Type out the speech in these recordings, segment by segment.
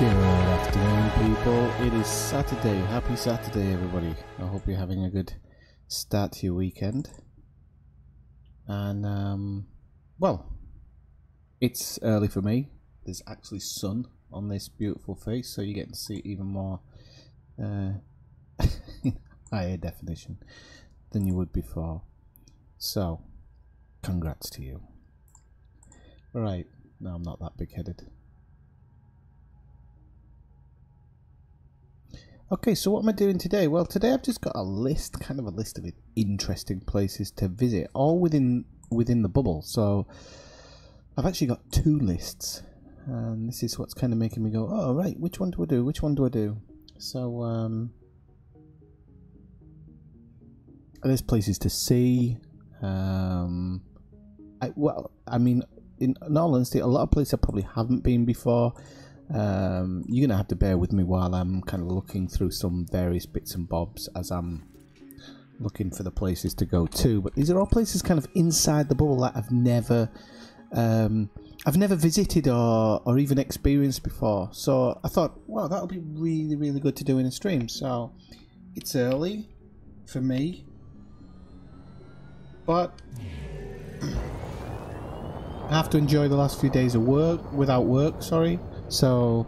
Good afternoon, people. It is Saturday. Happy Saturday, everybody. I hope you're having a good start to your weekend. And, well, it's early for me. There's actually sun on this beautiful face, so you get to see it even more higher definition than you would before. So, congrats to you. Right, no, I'm not that big-headed. Okay, so what am I doing today? Well, today I've just got a list, kind of a list of interesting places to visit, all within the bubble. So I've actually got two lists, and this is what's kind of making me go, oh, right, which one do I do? Which one do I do? So there's places to see. I mean, in all honesty, a lot of places I probably haven't been before. You're gonna have to bear with me while I'm kind of looking through some various bits and bobs as I'm looking for the places to go to. But these are all places kind of inside the bubble that I've never visited or even experienced before. So I thought, wow, that'll be really, really good to do in a stream. So it's early for me, but I have to enjoy the last few days of work without work. Sorry. So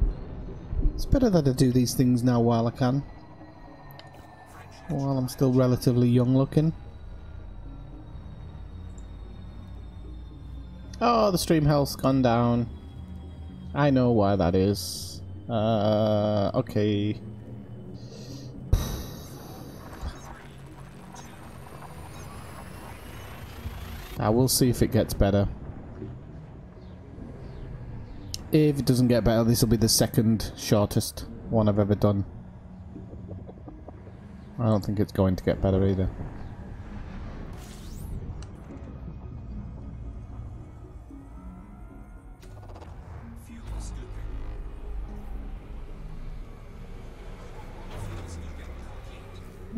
it's better that I do these things now while I can, while I'm still relatively young looking. Oh, the stream health's gone down. I know why that is. Okay. I will see if it gets better. If it doesn't get better, this will be the second shortest one I've ever done. I don't think it's going to get better either.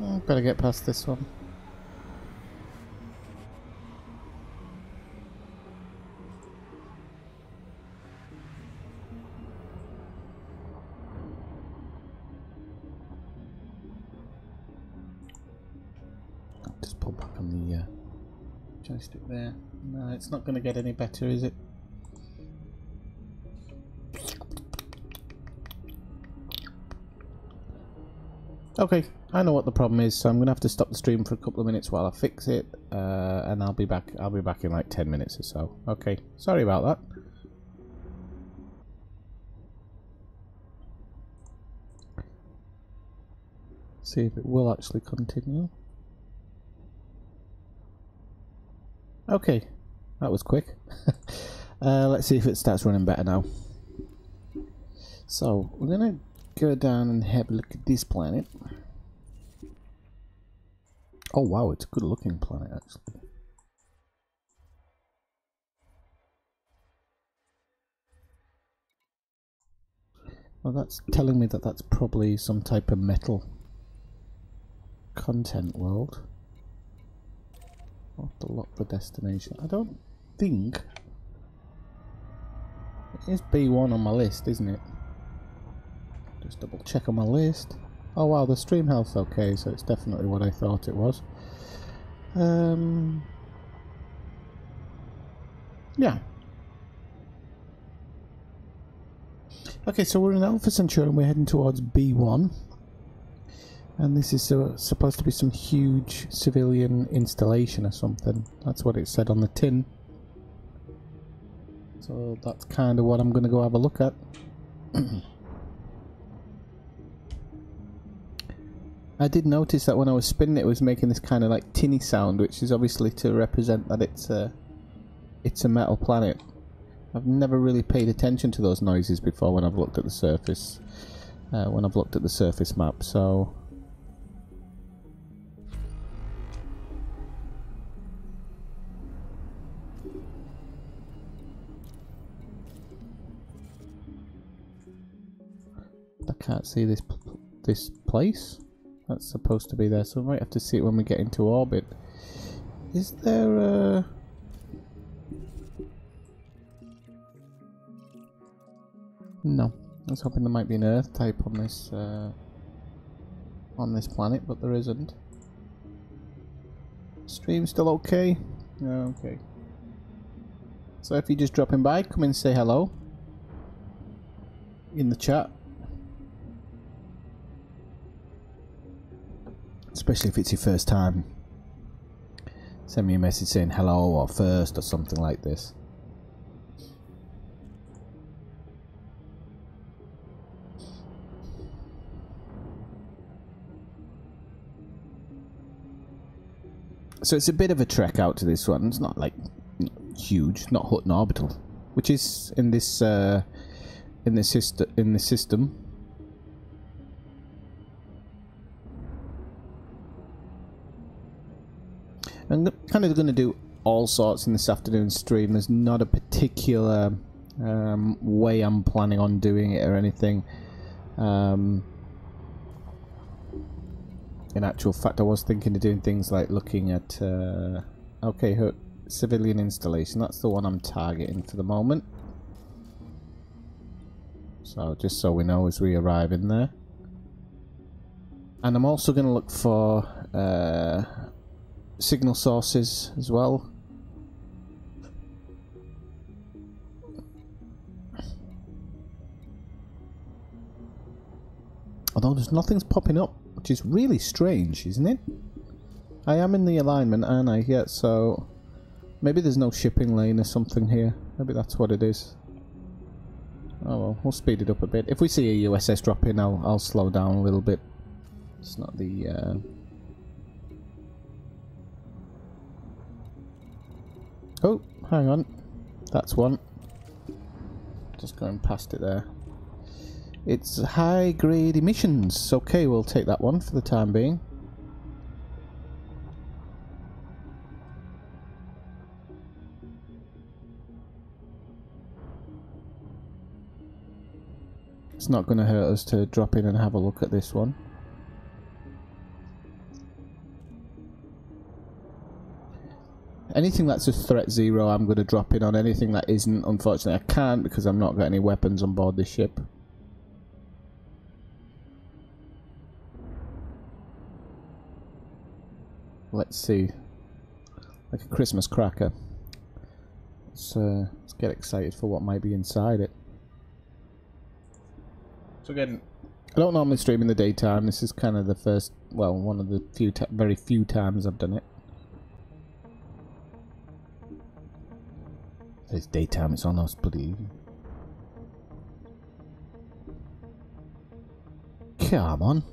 Oh, better get past this one. Just pull back on the joystick there. No, it's not going to get any better, is it? Okay, I know what the problem is, so I'm going to have to stop the stream for a couple of minutes while I fix it, and I'll be back in like 10 minutes or so. Okay, sorry about that. See if it will actually continue. Okay, that was quick. Let's see if it starts running better now. So, we're going to go down and have a look at this planet. Oh wow, it's a good looking planet actually. Well, that's telling me that that's probably some type of metal content world. I'll have to lock the destination. I don't think it is B1 on my list, isn't it? Just double check on my list. Oh wow, the stream health's okay, so it's definitely what I thought it was. Yeah. Okay, so we're in Alpha Centauri and we're heading towards B1. And this is supposed to be some huge civilian installation or something. That's what it said on the tin. So that's kind of what I'm going to go have a look at. I did notice that when I was spinning it was making this kind of like tinny sound, which is obviously to represent that it's a metal planet. I've never really paid attention to those noises before when I've looked at the surface, map, so... I can't see this place. That's supposed to be there, so we might have to see it when we get into orbit. Is there a... No. I was hoping there might be an Earth type on this planet, but there isn't. Stream still okay? Okay. So if you're just dropping by, come and say hello in the chat. Especially if it's your first time. Send me a message saying hello or first or something like this. So it's a bit of a trek out to this one. It's not like huge, not Hutton Orbital, which is in this system. I'm kind of going to do all sorts in this afternoon's stream. There's not a particular way I'm planning on doing it or anything. In actual fact, I was thinking of doing things like looking at okay, civilian installation. That's the one I'm targeting for the moment. So just so we know as we arrive in there. And I'm also going to look for signal sources as well. Although there's nothing's popping up, which is really strange, isn't it? I am in the alignment, aren't I? Yeah, so maybe there's no shipping lane or something here. Maybe that's what it is. Oh well, we'll speed it up a bit. If we see a USS drop in, I'll slow down a little bit. It's not the Oh, hang on. That's one. Just going past it there. It's high-grade emissions. Okay, we'll take that one for the time being. It's not going to hurt us to drop in and have a look at this one. Anything that's a threat zero, I'm going to drop in on. Anything that isn't, unfortunately, I can't because I've not got any weapons on board this ship. Let's see. Like a Christmas cracker. Let's get excited for what might be inside it. So again, I don't normally stream in the daytime. This is kind of the first, well, one of the very few times I've done it. It's daytime, it's almost bloody... Come on.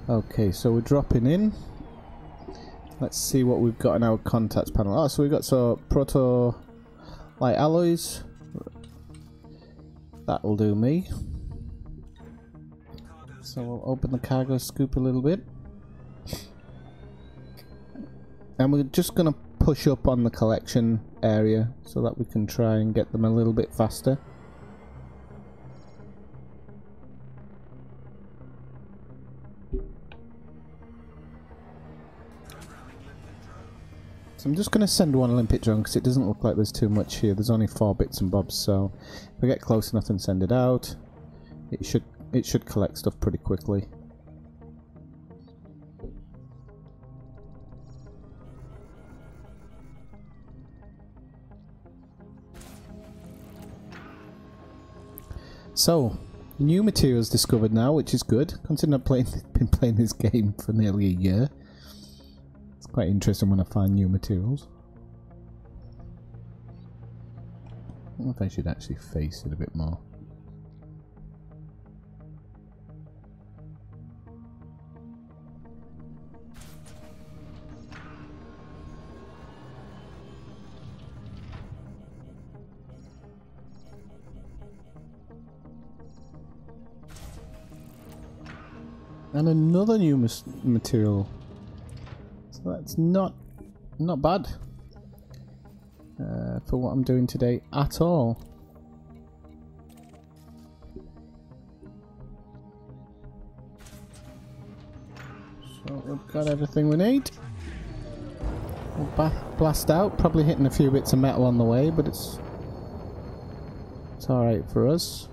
Okay, so we're dropping in. Let's see what we've got in our contacts panel. Oh, so we've got proto light alloys. That'll do me. So we'll open the cargo scoop a little bit. And we're just going to push up on the collection area so that we can try and get them a little bit faster. So I'm just going to send one limpet drone because it doesn't look like there's too much here. There's only 4 bits and bobs, so if we get close enough and send it out, it should collect stuff pretty quickly. So, new materials discovered now, which is good, considering I've been playing this game for nearly a year. It's quite interesting when I find new materials. I wonder if I should actually face it a bit more. And another new material. So that's not bad for what I'm doing today at all. So we've got everything we need. We'll blast out, probably hitting a few bits of metal on the way, but it's It's alright for us.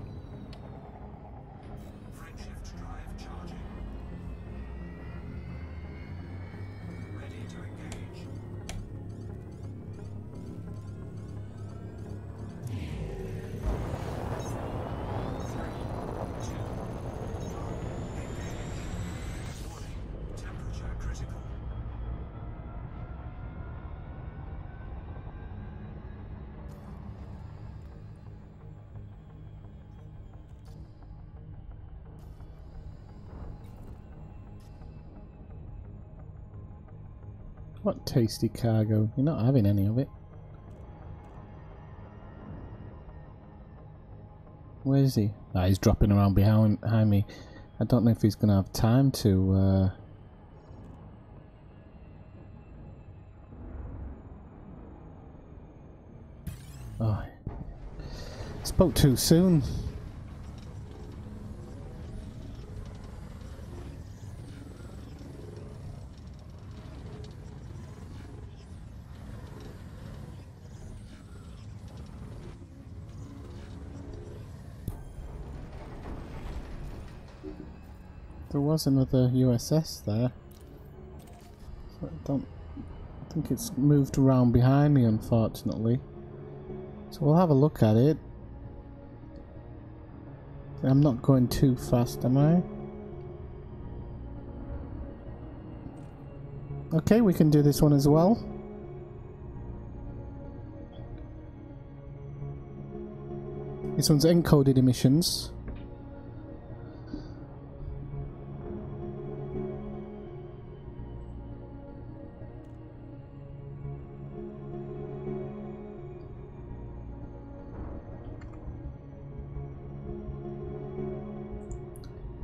What tasty cargo. You're not having any of it. Where is he? Ah, he's dropping around behind me. I don't know if he's going to have time to... Oh, spoke too soon. There was another USS there. I think it's moved around behind me, unfortunately. So we'll have a look at it. I'm not going too fast, am I? Okay, we can do this one as well. This one's encoded emissions.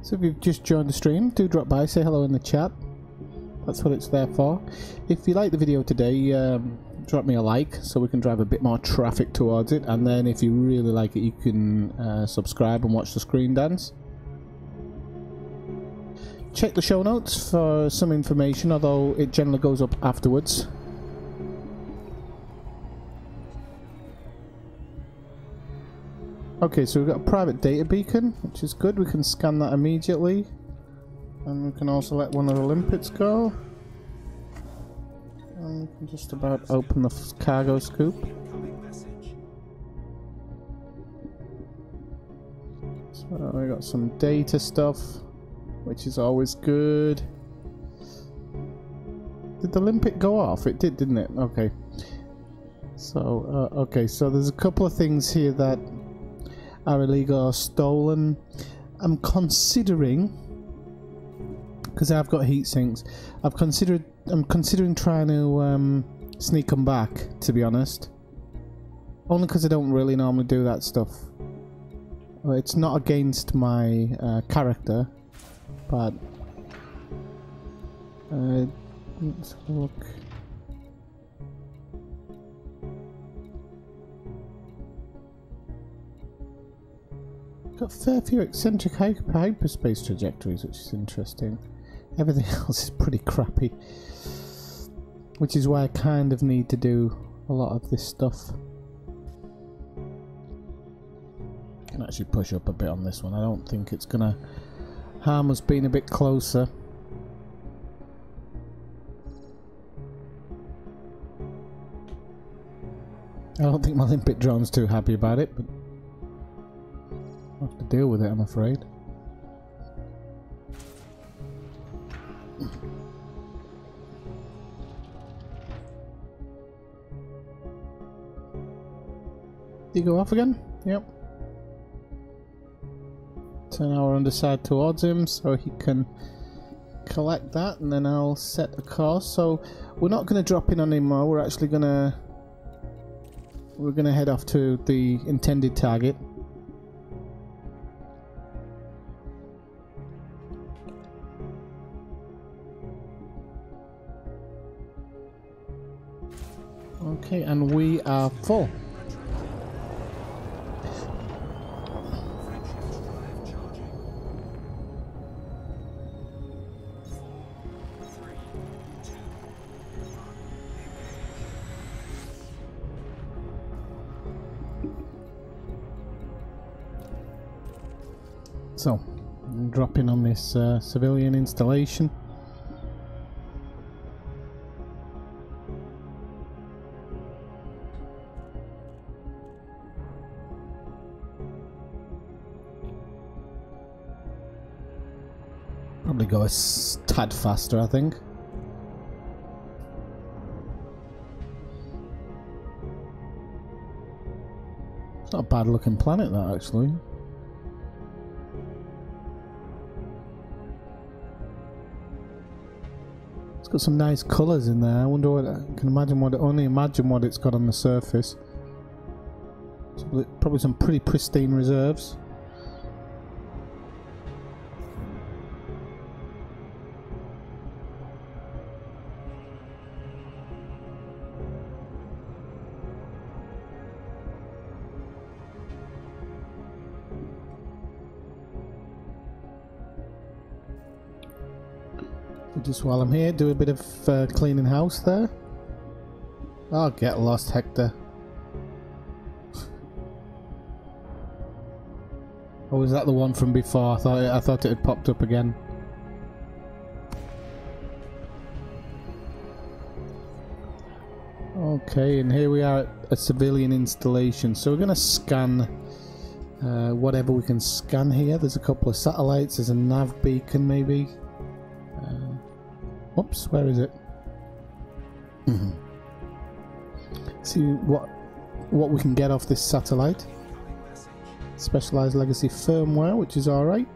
So if you've just joined the stream, do drop by, say hello in the chat. That's what it's there for. If you like the video today, drop me a like so we can drive a bit more traffic towards it. And then if you really like it, you can subscribe and watch the screen dance. Check the show notes for some information, although it generally goes up afterwards. Okay, so we've got a private data beacon, which is good. We can scan that immediately. And we can also let one of the limpets go. And we can just about open the cargo scoop. So we got some data stuff, which is always good. Did the limpet go off? It did, didn't it? Okay. So, okay, so there's a couple of things here that are illegal or stolen. I'm considering, because I've got heat sinks, I'm considering trying to sneak them back, to be honest. Only because I don't really normally do that stuff. It's not against my character, but let's have a look. Got a fair few eccentric hyperspace trajectories, which is interesting. Everything else is pretty crappy, which is why I kind of need to do a lot of this stuff. I can actually push up a bit on this one. I don't think it's gonna harm us being a bit closer. I don't think my limpet drone's too happy about it, but I'll have to deal with it, I'm afraid. Did you go off again? Yep. Turn our underside towards him so he can collect that, and then I'll set a course. So we're not going to drop in on him more. We're actually gonna head off to the intended target. Okay, and we are full. So, I'm dropping on this civilian installation. Probably go a tad faster, I think. It's not a bad looking planet, that, actually. It's got some nice colours in there. I wonder what I can imagine what only imagine what it's got on the surface. Probably some pretty pristine reserves. Just while I'm here, do a bit of cleaning house there. Oh, get lost, Hector. Oh, was that the one from before? I thought it had popped up again. Okay, and here we are at a civilian installation. So we're going to scan whatever we can scan here. There's a couple of satellites. There's a nav beacon, maybe. Oops, where is it? See what we can get off this satellite. Specialized legacy firmware, which is alright.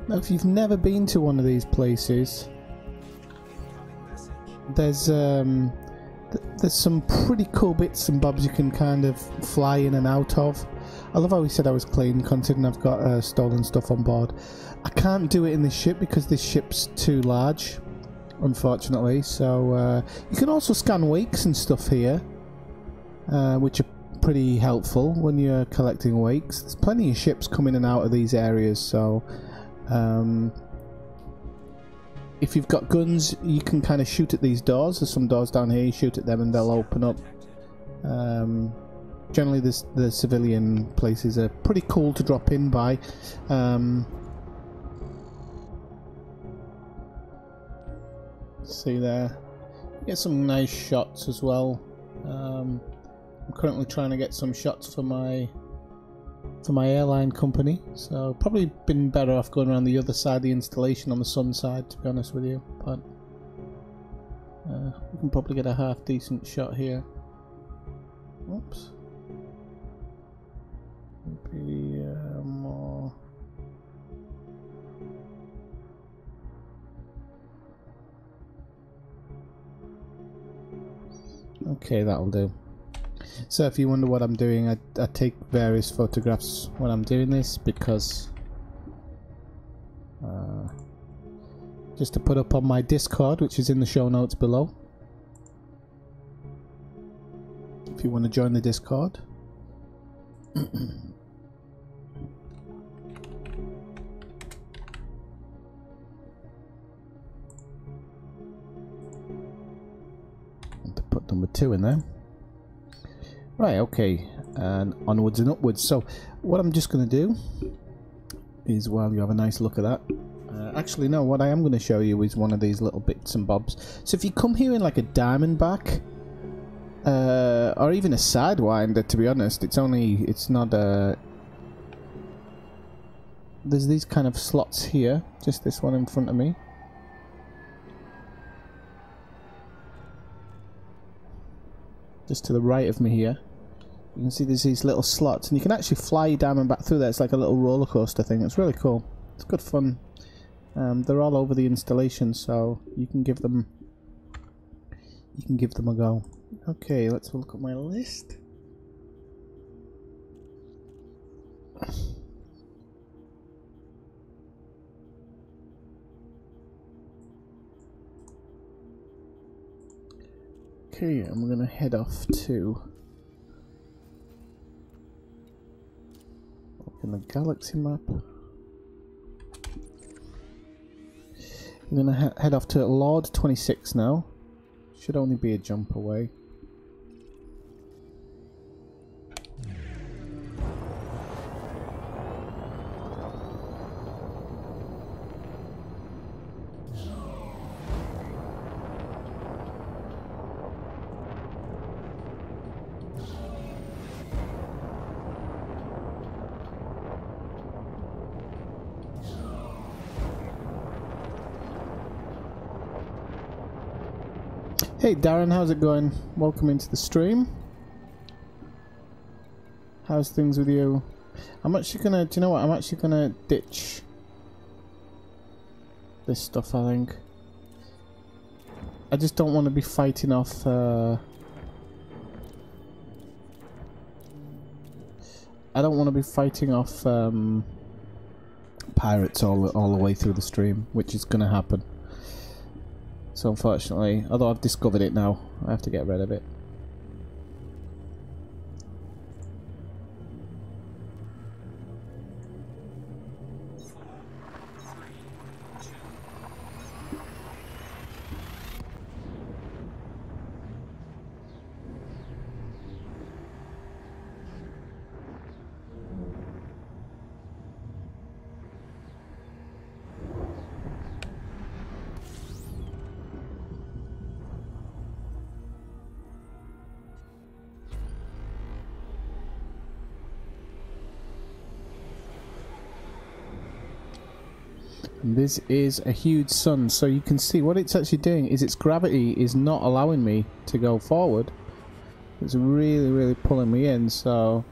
Now, if you've never been to one of these places, there's some pretty cool bits and bobs you can kind of fly in and out of. I love how he said I was clean, considering I've got stolen stuff on board. I can't do it in this ship because this ship's too large, unfortunately. So you can also scan wakes and stuff here, which are pretty helpful when you're collecting wakes. There's plenty of ships coming in and out of these areas, so if you've got guns, you can kind of shoot at these doors. There's some doors down here, you shoot at them and they'll open up. Generally the civilian places are pretty cool to drop in by. See there, get some nice shots as well. I'm currently trying to get some shots for my airline company, so probably been better off going around the other side of the installation on the sun side, to be honest with you, but we can probably get a half decent shot here. Oops. Maybe more. Okay, that'll do. So if you wonder what I'm doing, I take various photographs when I'm doing this because just to put up on my Discord, which is in the show notes below. If you want to join the Discord. And to put number 2 in there. Right, okay, and onwards and upwards. So what I'm just going to do is, while you have a nice look at that, actually no, what I am going to show you is one of these little bits and bobs. So if you come here in like a diamondback, or even a sidewinder, to be honest, it's not a... There's these kind of slots here, just this one in front of me. Just to the right of me here. You can see there's these little slots, and you can actually fly your diamondback through there. It's like a little roller coaster thing. It's really cool. It's good fun. They're all over the installation, so you can give them a go. Okay, let's look at my list. Okay, I'm gonna head off to open the galaxy map. I'm going to head off to Lord 26 now. Should only be a jump away. Hey Darren, how's it going? Welcome into the stream. How's things with you? I'm actually gonna, do you know what? I'm actually gonna ditch this stuff, I think. I just don't want to be fighting off I don't want to be fighting off pirates all the way through the stream, which is gonna happen. So unfortunately, although I've discovered it now, I have to get rid of it. This is a huge sun, so you can see what it's actually doing is its gravity is not allowing me to go forward. It's really pulling me in, so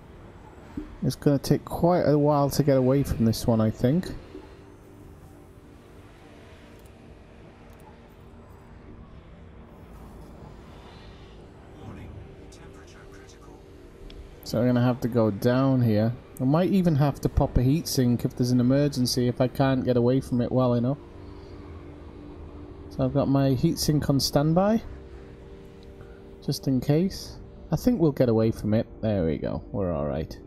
it's going to take quite a while to get away from this one, I think. So I'm going to have to go down here. I might even have to pop a heatsink if there's an emergency, if I can't get away from it well enough. So I've got my heatsink on standby, just in case. I think we'll get away from it. There we go, we're alright.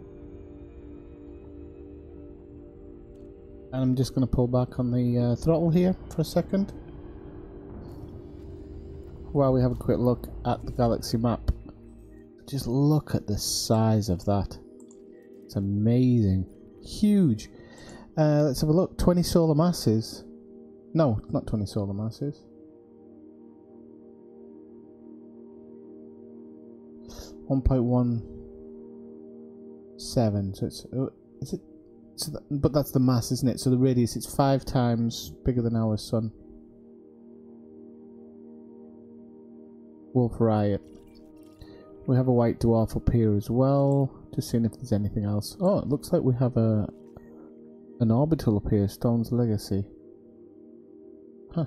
And I'm just going to pull back on the throttle here for a second, while we have a quick look at the galaxy map. Just look at the size of that. It's amazing. Huge. Let's have a look. 20 solar masses. No, not 20 solar masses. 1.17. So it's... is it? So that, but that's the mass, isn't it? So the radius, it's 5 times bigger than our sun. Wolf Riot. We have a white dwarf up here as well. Just seeing if there's anything else. Oh, it looks like we have an orbital up here. Stone's Legacy. Huh.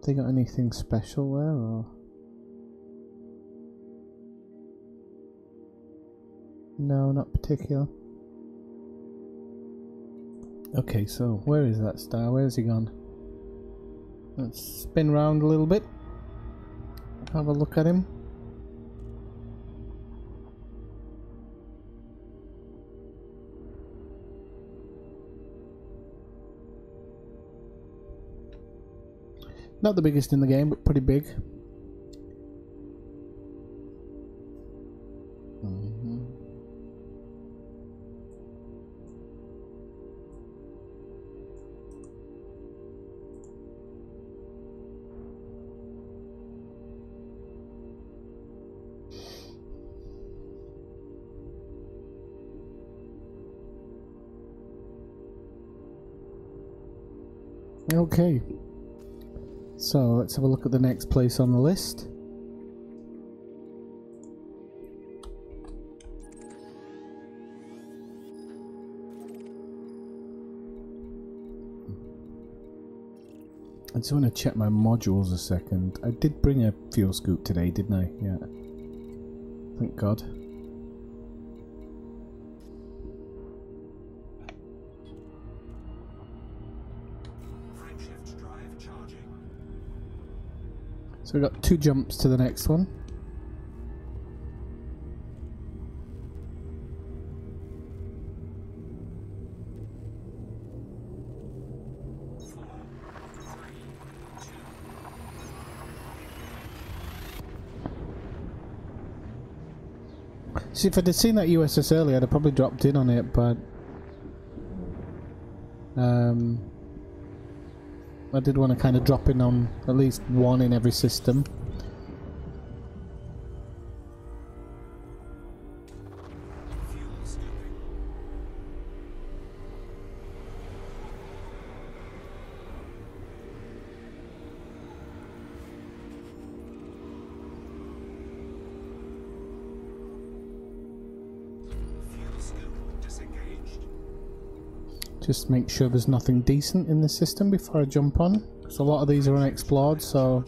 They got anything special there, or? No, not particular. Okay, so where is that star? Where's he gone? Let's spin round a little bit. Have a look at him. Not the biggest in the game, but pretty big. Okay. So let's have a look at the next place on the list. I just want to check my modules a second. I did bring a fuel scoop today, didn't I? Yeah. Thank God. So we've got 2 jumps to the next one. See, if I'd have seen that USS earlier, I'd have probably dropped in on it, but I did want to kind of drop in on at least one in every system. Just make sure there's nothing decent in the system before I jump on. So a lot of these are unexplored, so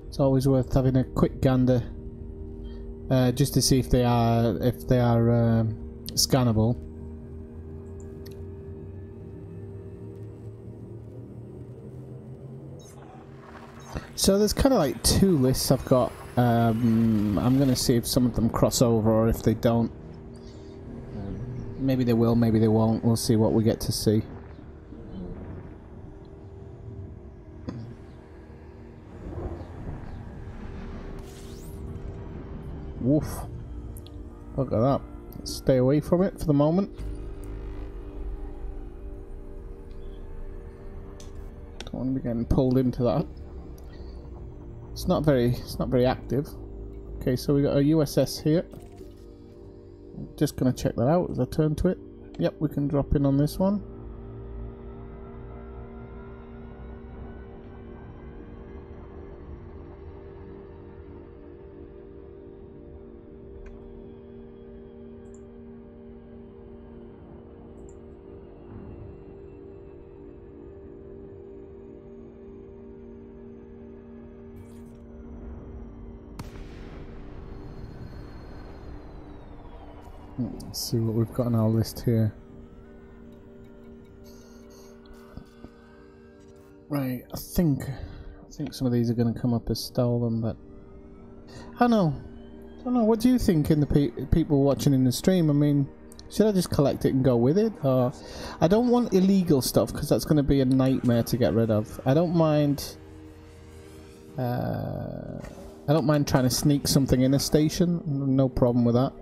it's always worth having a quick gander just to see if they are scannable. So there's kind of like two lists I've got. I'm going to see if some of them cross over, or if they don't. Maybe they will, maybe they won't. We'll see what we get to see. Woof. Look at that. Let's stay away from it for the moment. Don't want to be getting pulled into that. It's not very active. Okay, so we got a USS here. Just gonna check that out as I turn to it. Yep, we can drop in on this one. Let's see what we've got on our list here. Right, I think some of these are going to come up as stolen, but I don't know. What do you think in the people watching in the stream? I mean, should I just collect it and go with it, or I don't want illegal stuff because that's going to be a nightmare to get rid of. I don't mind. I don't mind trying to sneak something in a station. No problem with that.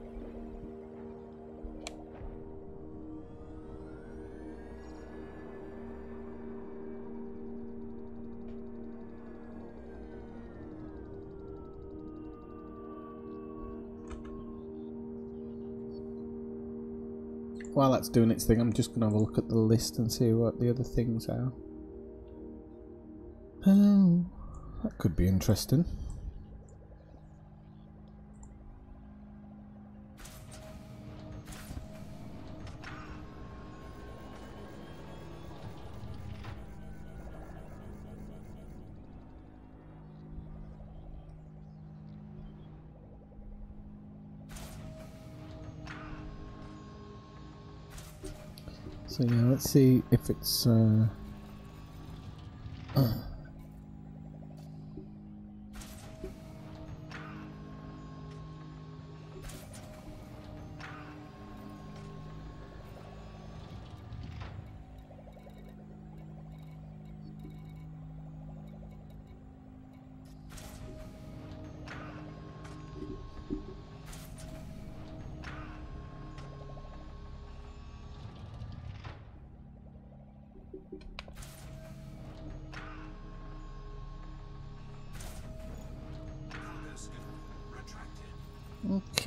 While that's doing its thing, I'm just going to have a look at the list and see what the other things are. Oh, that could be interesting. So yeah, let's see if it's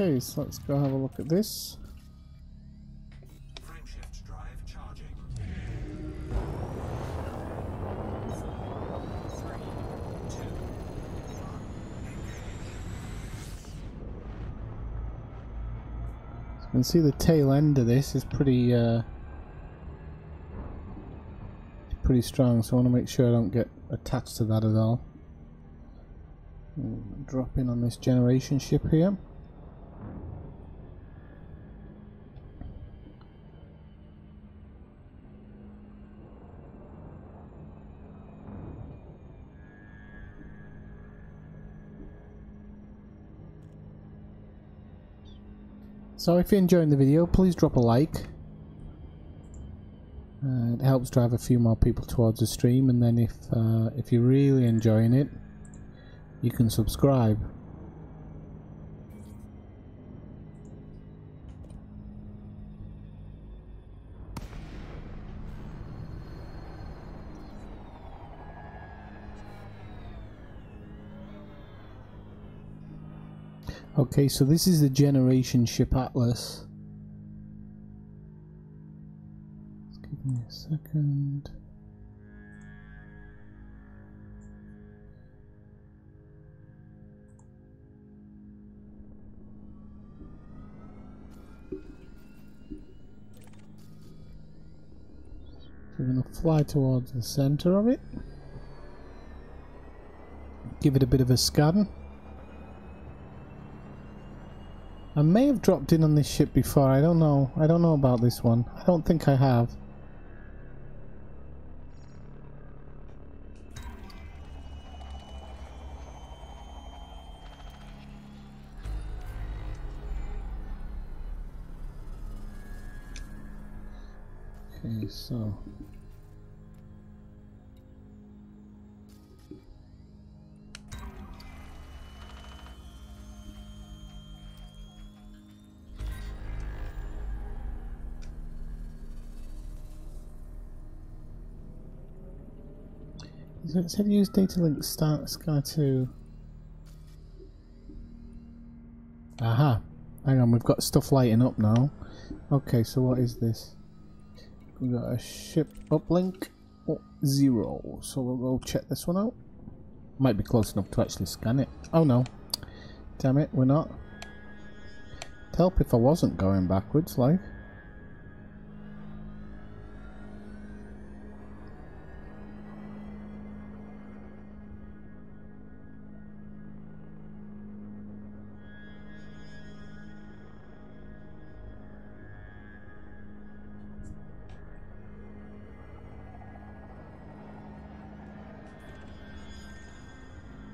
okay, so let's go have a look at this. Frameshift drive charging. 4, 3, 2, 1. So you can see the tail end of this is pretty strong, so I want to make sure I don't get attached to that at all. Drop in on this generation ship here. So if you're enjoying the video, please drop a like. It helps drive a few more people towards the stream, and then if you're really enjoying it, you can subscribe. Okay, so this is the generation ship Atlas. Just give me a second. We're going to fly towards the center of it. Give it a bit of a scan. I may have dropped in on this ship before, I don't know. I don't know about this one. I don't think I have. Okay, so... So it said use data link start Sky 2. Aha! Hang on, we've got stuff lighting up now. Okay, so what is this? We've got a ship uplink 0. So we'll go check this one out. Might be close enough to actually scan it. Oh no. Damn it, we're not. It'd help if I wasn't going backwards, like.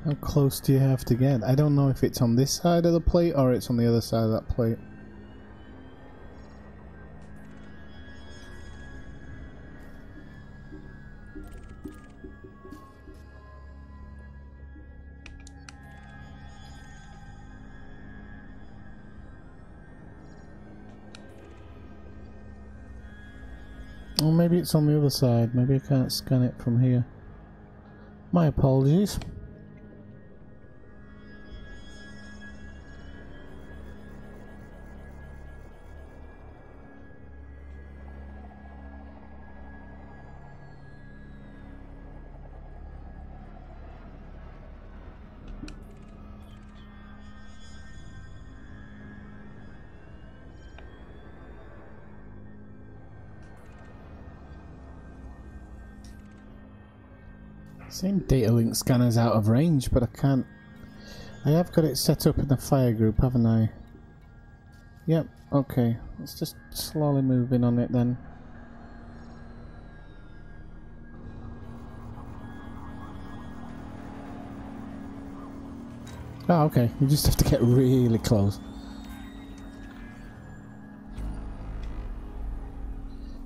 How close do you have to get? I don't know if it's on this side of the plate or it's on the other side of that plate. Or maybe it's on the other side. Maybe I can't scan it from here. My apologies. Same data link scanner's out of range, but I can't. I have got it set up in the fire group, haven't I? Yep, okay. Let's just slowly move in on it then. Oh, okay. You just have to get really close.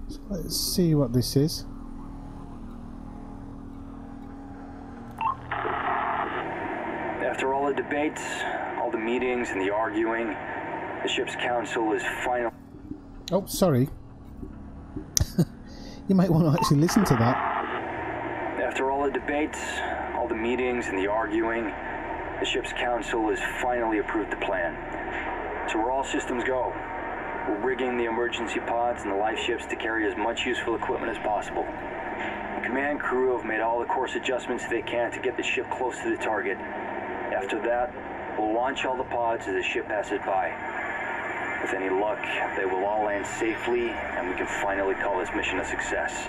So let's see what this is. After all the debates, all the meetings and the arguing, the ship's council is final. Oh, sorry. You might want to actually listen to that. After all the debates, all the meetings and the arguing, the ship's council has finally approved the plan. So where all systems go, we're rigging the emergency pods and the life ships to carry as much useful equipment as possible. The command crew have made all the course adjustments they can to get the ship close to the target. After that, we'll launch all the pods as the ship passes by. With any luck, they will all land safely, and we can finally call this mission a success.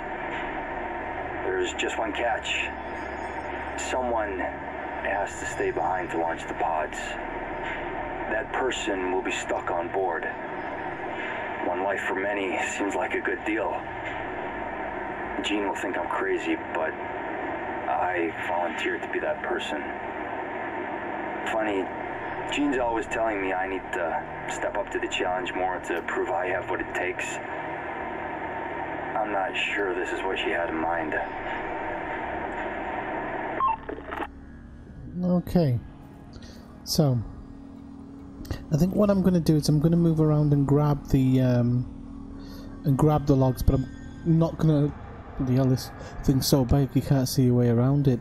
There's just one catch. Someone has to stay behind to launch the pods. That person will be stuck on board. One life for many seems like a good deal. Gene will think I'm crazy, but I volunteered to be that person. Funny, Gene's always telling me I need to step up to the challenge more to prove I have what it takes. I'm not sure this is what she had in mind. Okay. So, I think what I'm going to do is I'm going to move around and grab the logs, but I'm not going to. Bloody hell, this thing's so big you can't see your way around it.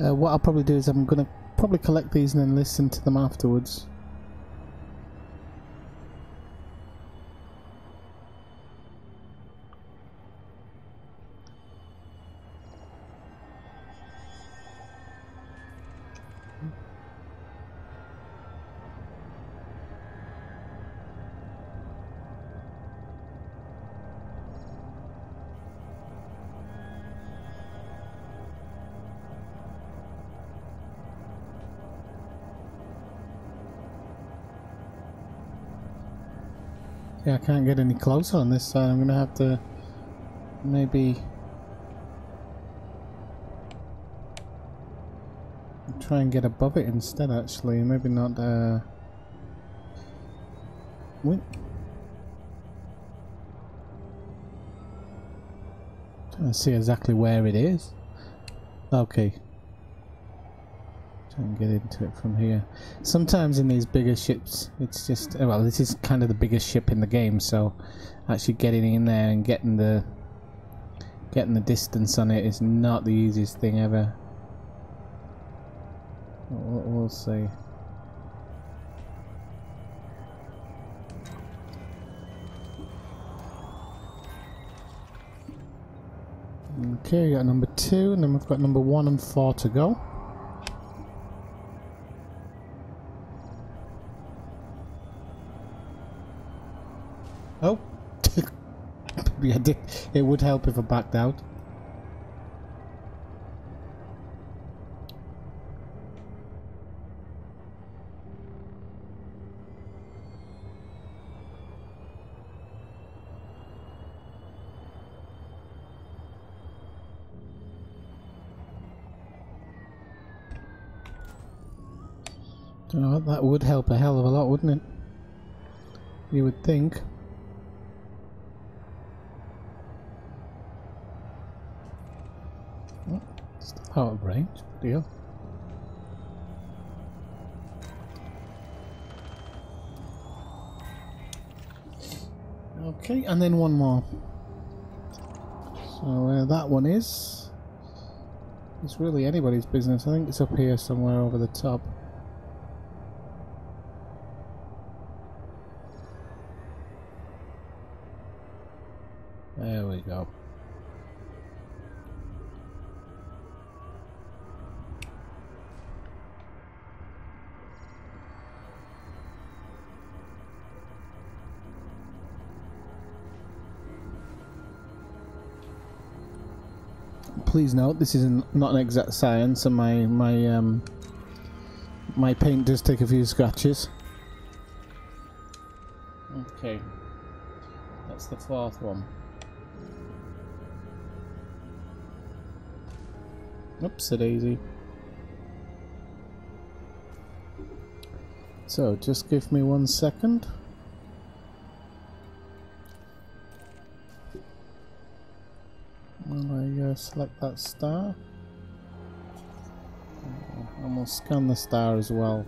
what I'll probably do is I'm going to probably collect these and then listen to them afterwards. Yeah, I can't get any closer on this side. I'm gonna have to maybe try and get above it instead, actually. Maybe not, wait. Trying to see exactly where it is. Okay. Try and get into it from here. Sometimes in these bigger ships, it's just, well, this is kind of the biggest ship in the game, so actually getting in there and getting the distance on it is not the easiest thing ever. We'll see. Okay, we got number 2, and then we've got number 1 and 4 to go. Oh, yeah, it would help if I backed out. Don't know, that would help a hell of a lot, wouldn't it? You would think. Out of range, deal. Okay, and then one more. So where that one is, it's really anybody's business. I think it's up here somewhere over the top. There we go. Please note, this is not an exact science, and my paint does take a few scratches. Okay, that's the 4th one. Oopsie-daisy. So, just give me 1 second. While I select that star. And we'll scan the star as well.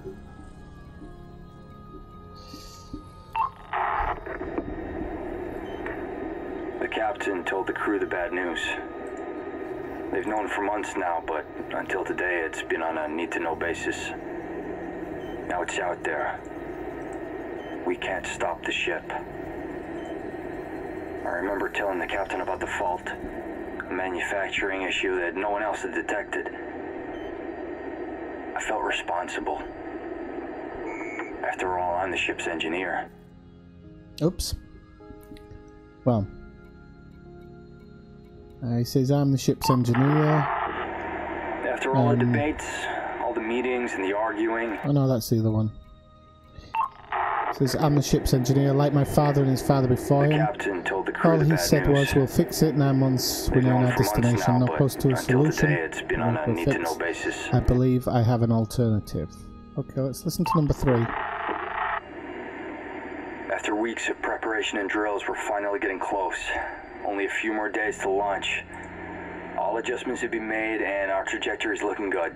The captain told the crew the bad news. They've known for months now, but until today it's been on a need-to-know basis. Now it's out there. We can't stop the ship. I remember telling the captain about the fault. A manufacturing issue that no one else had detected. I felt responsible. After all, I'm the ship's engineer. Oops. Well. He says I'm the ship's engineer. After all the debates, all the meetings and the arguing... Oh no, that's the other one. Says I'm the ship's engineer, like my father and his father before him. The captain told the crew All the he bad said news. was, we'll fix it, 9 months, we're near our destination, not close to a solution. Today it's been on a need-to-know basis. I believe I have an alternative. Okay, let's listen to number 3. After weeks of preparation and drills, we're finally getting close. Only a few more days to launch. All adjustments have been made and our trajectory is looking good.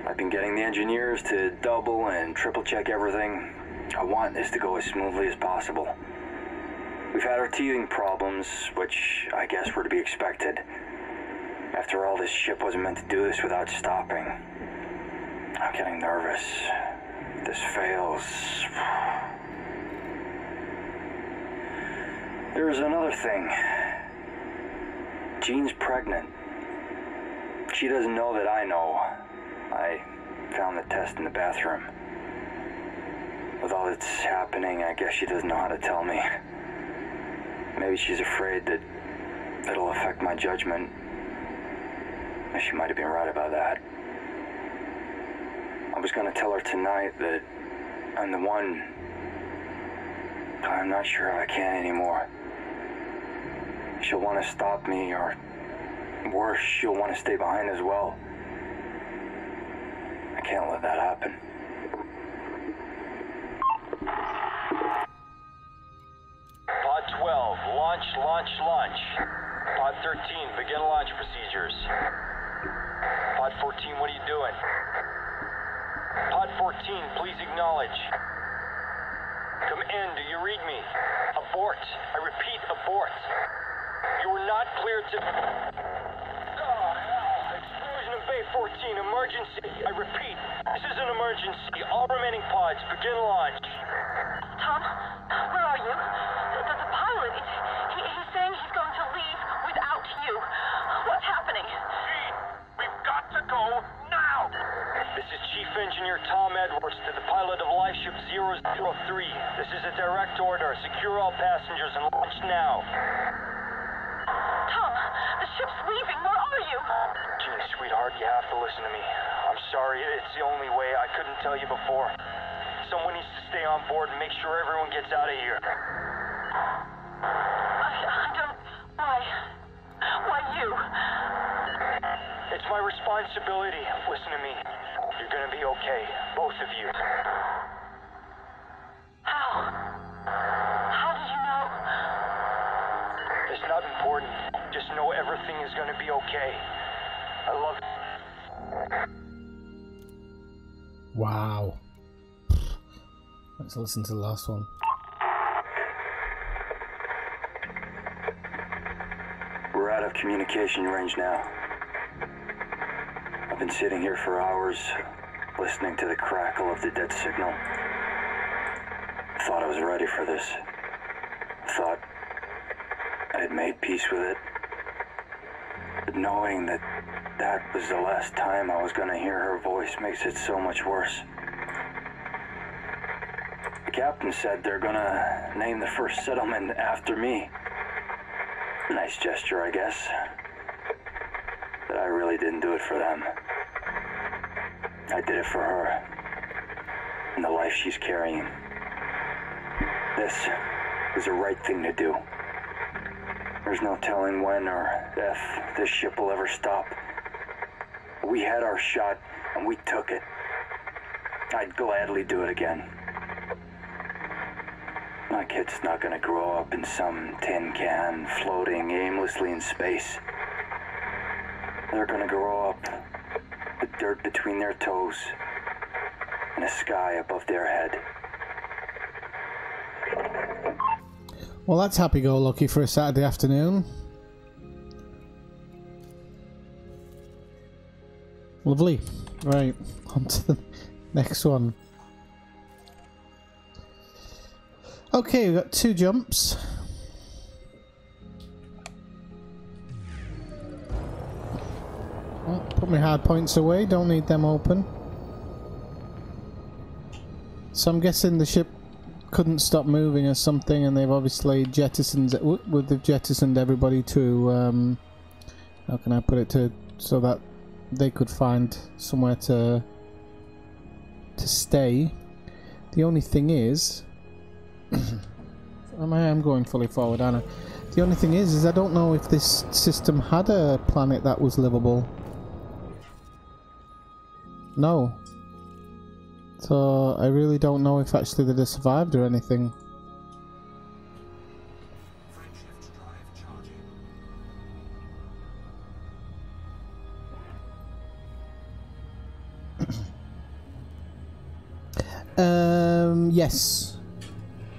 I've been getting the engineers to double and triple check everything. I want this to go as smoothly as possible. We've had our teething problems, which I guess were to be expected. After all, this ship wasn't meant to do this without stopping. I'm getting nervous. If this fails... There's another thing. Jean's pregnant. She doesn't know that I know. I found the test in the bathroom. With all that's happening, I guess she doesn't know how to tell me. Maybe she's afraid that it'll affect my judgment. She might have been right about that. I was gonna tell her tonight that I'm the one. I'm not sure if I can anymore. She'll want to stop me, or worse, she'll want to stay behind as well. I can't let that happen. Pod 12, launch. Pod 13, begin launch procedures. Pod 14, what are you doing? Pod 14, please acknowledge. Come in, do you read me? Abort. I repeat, abort. You were not cleared to... Explosion in Bay 14, emergency. I repeat, this is an emergency. All remaining pods, begin launch. Tom, where are you? The pilot, he's saying he's going to leave without you. What's happening? Gene, we've got to go now. This is Chief Engineer Tom Edwards to the pilot of Lifeship 003. This is a direct order. Secure all passengers and launch now. Tom, the ship's leaving. Where are you? Gene, sweetheart, you have to listen to me. I'm sorry, it's the only way. I couldn't tell you before. Someone needs to stay on board and make sure everyone gets out of here. I don't... Why you? It's my responsibility. Listen to me. You're gonna be okay. Both of you. How? How did you know? It's not important. Just know everything is gonna be okay. I love you. Wow. Let's listen to the last one. We're out of communication range now. I've been sitting here for hours, listening to the crackle of the dead signal. Thought I was ready for this. Thought I had made peace with it. But knowing that that was the last time I was gonna hear her voice makes it so much worse. The captain said they're gonna name the first settlement after me. Nice gesture, I guess. But I really didn't do it for them. I did it for her. And the life she's carrying. This was the right thing to do. There's no telling when or if this ship will ever stop. We had our shot, and we took it. I'd gladly do it again. My kid's not gonna grow up in some tin can floating aimlessly in space. They're gonna grow up with dirt between their toes and a sky above their head. Well, that's happy-go-lucky for a Saturday afternoon. Lovely. Right, on to the next one. Okay, we've got 2 jumps. Oh, put my hard points away, don't need them open. So I'm guessing the ship couldn't stop moving or something, and they've obviously jettisoned they've jettisoned everybody to how can I put it, to so that they could find somewhere to stay. The only thing is I am going fully forward, aren't I? The only thing is I don't know if this system had a planet that was livable. No. So I really don't know if actually they'd have survived or anything. Frameshift drive charging. Yes.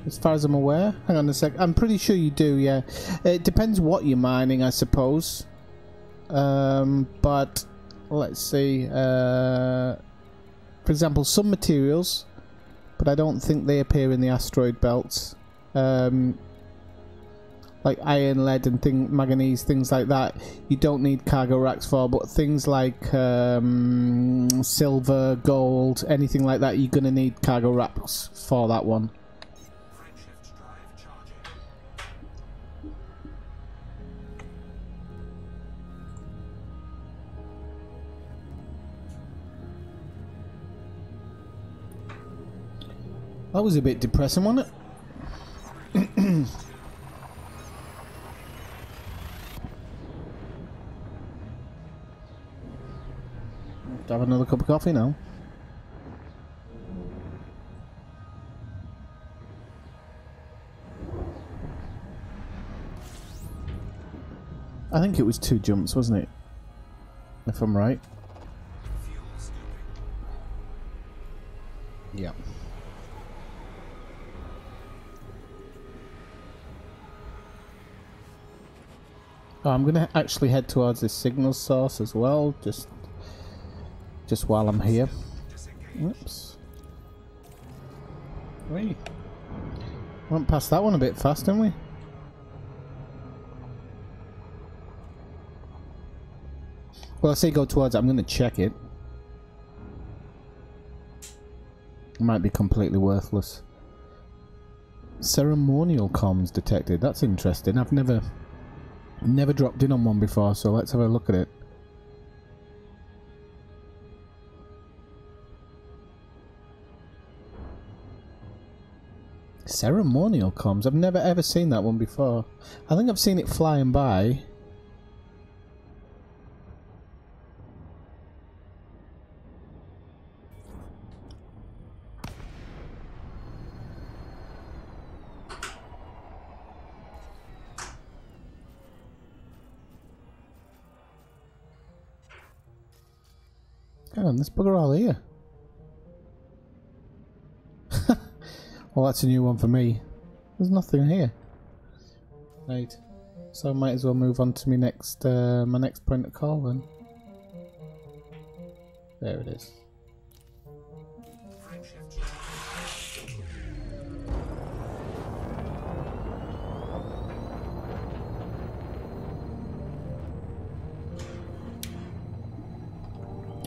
As far as I'm aware. Hang on a sec. I'm pretty sure you do, yeah. It depends what you're mining, I suppose. but let's see. For example, some materials, but I don't think they appear in the asteroid belts. Like iron, lead, and manganese, things like that, you don't need cargo racks for. But things like silver, gold, anything like that, you're gonna need cargo racks for that one. Frameshift drive charging. That was a bit depressing, wasn't it? Have another cup of coffee now. I think it was 2 jumps, wasn't it? If I'm right. Fuel scooping. Yeah. Oh, I'm gonna actually head towards this signal source as well, just while I'm here. Whoops. We went past that one a bit fast, didn't we? Well, I say go towards it. I'm gonna check it. It might be completely worthless. Ceremonial comms detected. That's interesting. I've never dropped in on one before, so let's have a look at it. Ceremonial comms. I've never ever seen that one before. I think I've seen it flying by. Hang on, this bugger all here. Well, that's a new one for me. There's nothing here. Right. So I might as well move on to my next point of call then. There it is. Frameshift drive.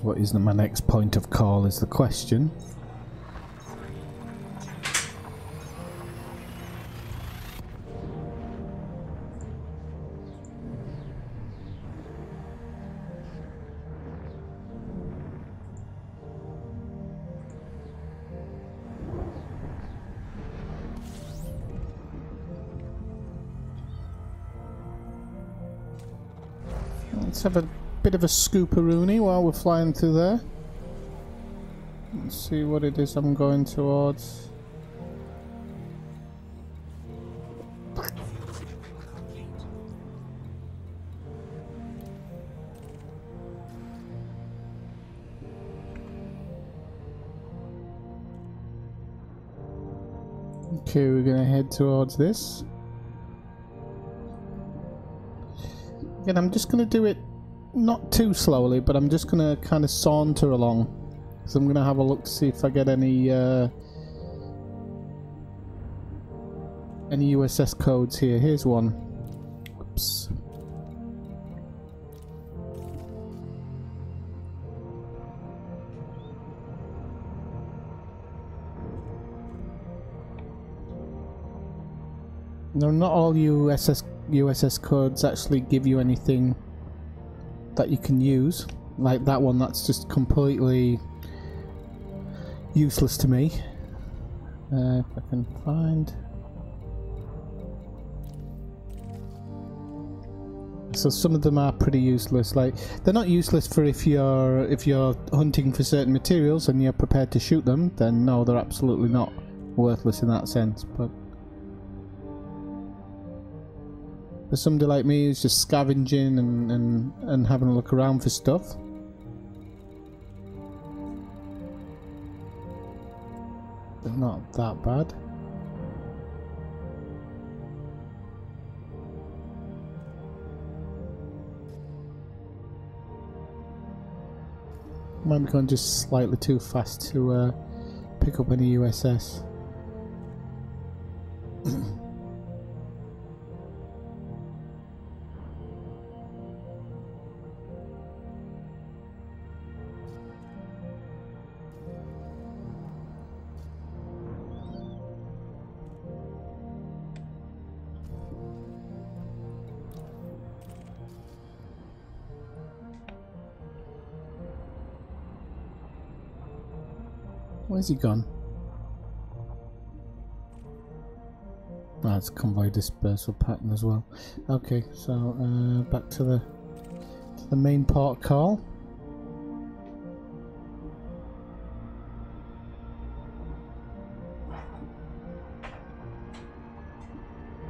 What is my next point of call is the question. Let's have a bit of a scooperoonie while we're flying through there. Let's see what it is I'm going towards. Okay, we're gonna head towards this. Again, I'm just gonna do it not too slowly, but I'm just gonna kind of saunter along. So I'm gonna have a look to see if I get any USS codes here. Here's one. Oops. No, not all USS codes actually give you anything that you can use. Like that one, that's just completely useless to me. If I can find. So some of them are pretty useless. Like they're not useless for if you're hunting for certain materials and you're prepared to shoot them. Then no, they're absolutely not worthless in that sense. But for somebody like me who's just scavenging and having a look around for stuff, they're not that bad. Might be going just slightly too fast to pick up any USS. Where's he gone? Ah, it's convoy dispersal pattern as well. Okay, so back to the main port call.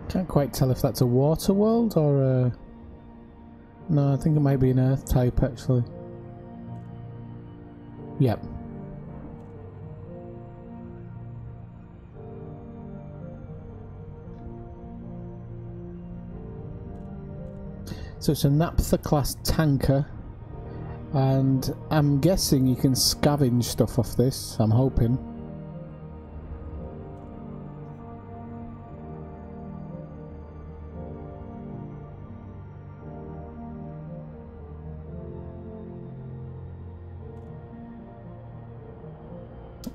Can't quite tell if that's a water world or a... No, I think it might be an Earth type actually. Yep. So it's a Naphtha class tanker, and I'm guessing you can scavenge stuff off this, I'm hoping.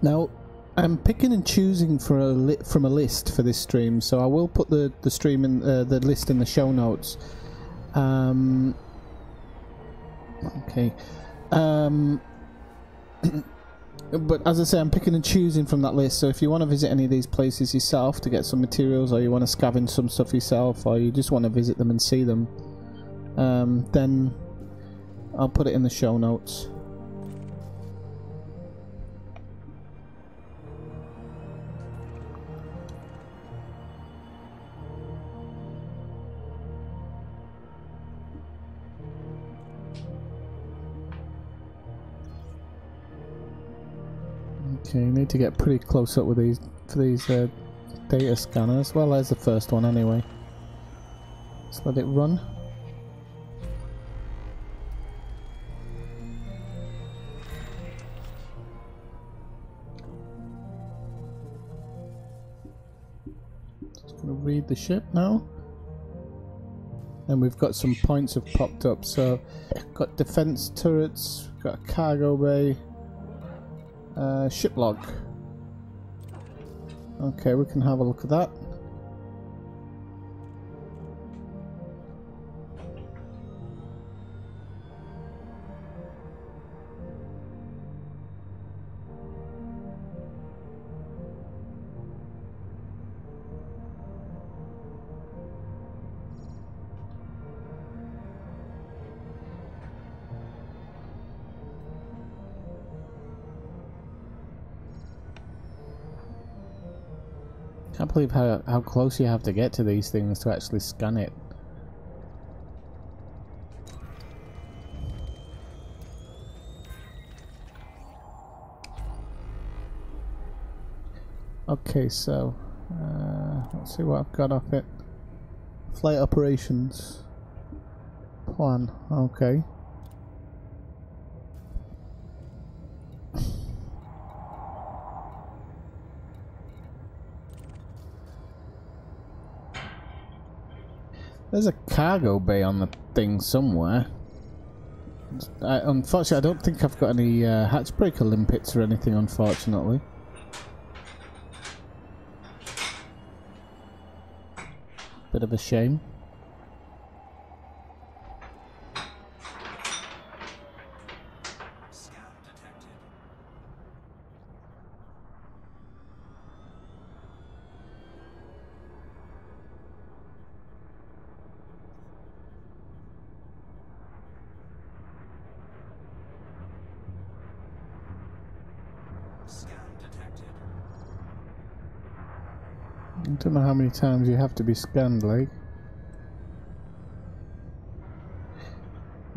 Now, I'm picking and choosing from a list for this stream, so I will put the stream in the list in the show notes. Okay. But as I say, I'm picking and choosing from that list, so if you want to visit any of these places yourself to get some materials, or you want to scavenge some stuff yourself, or you just want to visit them and see them, then I'll put it in the show notes. Okay, you need to get pretty close up with these for these data scanners. Well, there's the first one anyway. Let's let it run. Just gonna read the ship now. And we've got some points have popped up. So, got defense turrets, got a cargo bay. Ship log. Okay, we can have a look at that. I can't believe how close you have to get to these things to actually scan it. Okay, so let's see what I've got off it. Flight operations plan. Okay. There's a cargo bay on the thing somewhere. Unfortunately, I don't think I've got any hatch breaker limpets or anything, unfortunately. Bit of a shame. I don't know how many times you have to be scanned, like.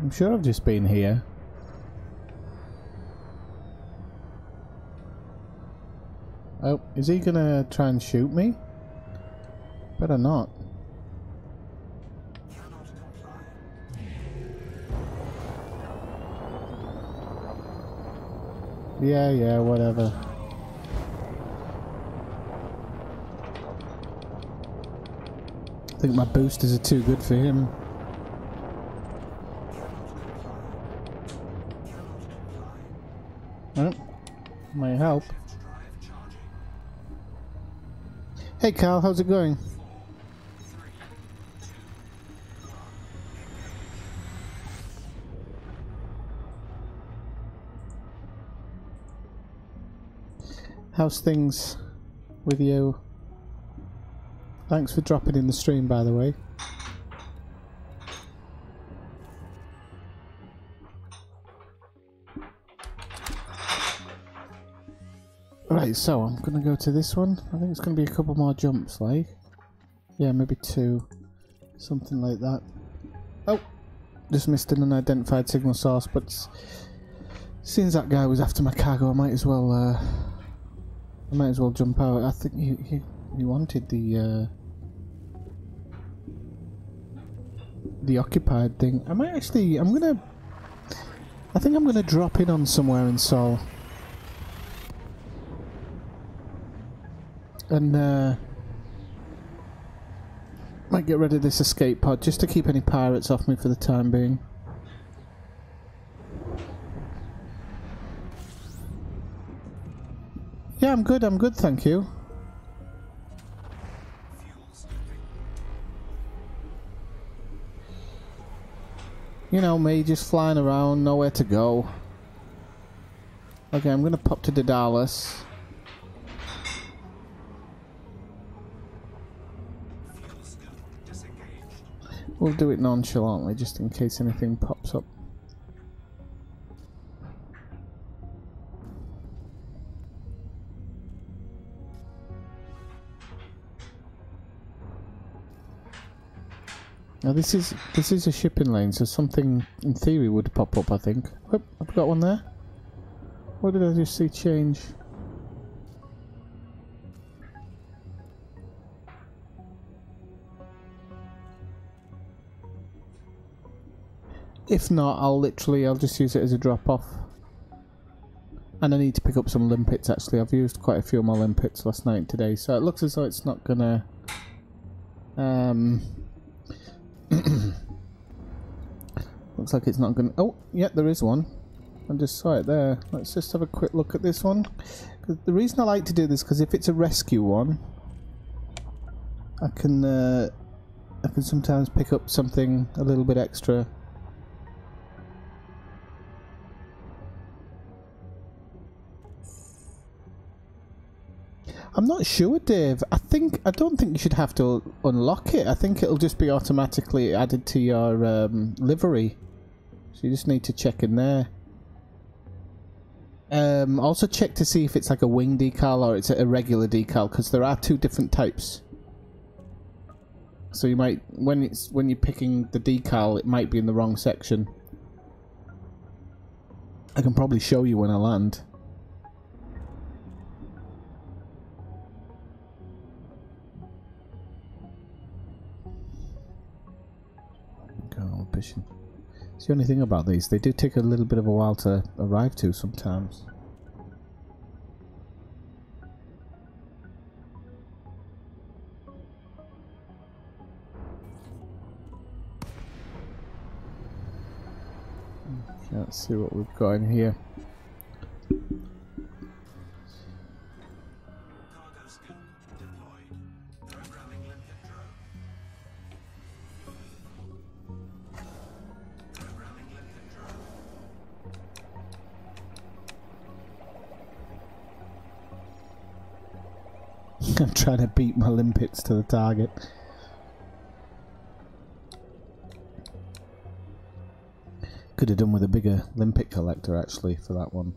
I'm sure I've just been here. Oh, is he gonna try and shoot me? Better not. Yeah, whatever. I think my boosters are too good for him. Oh, might help. Hey Carl, how's it going? How's things with you? Thanks for dropping in the stream, by the way. Right, so I'm gonna go to this one. I think it's gonna be a couple more jumps, like. Yeah, maybe 2. Something like that. Oh! Just missed an unidentified signal source, but since that guy was after my cargo, I might as well jump out. I think he wanted the occupied thing. I think I'm gonna drop in on somewhere in Seoul. And might get rid of this escape pod just to keep any pirates off me for the time being. Yeah, I'm good, thank you. You know me, just flying around, nowhere to go. Okay, I'm gonna pop to Daedalus. We'll do it nonchalantly, just in case anything pops up. Now this is a shipping lane, so something in theory would pop up, I think. Oh, I've got one there. What did I just see change? If not, I'll just use it as a drop-off. And I need to pick up some limpets, actually. I've used quite a few of my limpets last night and today, so it looks as though it's not gonna... looks like it's not gonna... Oh, yeah, there is one. I just saw it there. Let's just have a quick look at this one. 'Cause the reason I like to do this, because if it's a rescue one, I can sometimes pick up something a little bit extra. I'm not sure, Dave. I don't think you should have to unlock it. I think it'll just be automatically added to your livery. So you just need to check in there. Also check to see if it's like a wing decal or it's a regular decal, because there are 2 different types. So you might, when you're picking the decal, it might be in the wrong section. I can probably show you when I land. It's the only thing about these, they do take a little bit of a while to arrive to sometimes. Okay, let's see what we've got in here. Cargo scoop deployed. Programming limpet drone. Programming limpet drone. I'm trying to beat my limpets to the target. Could have done with a bigger limpet collector actually for that one.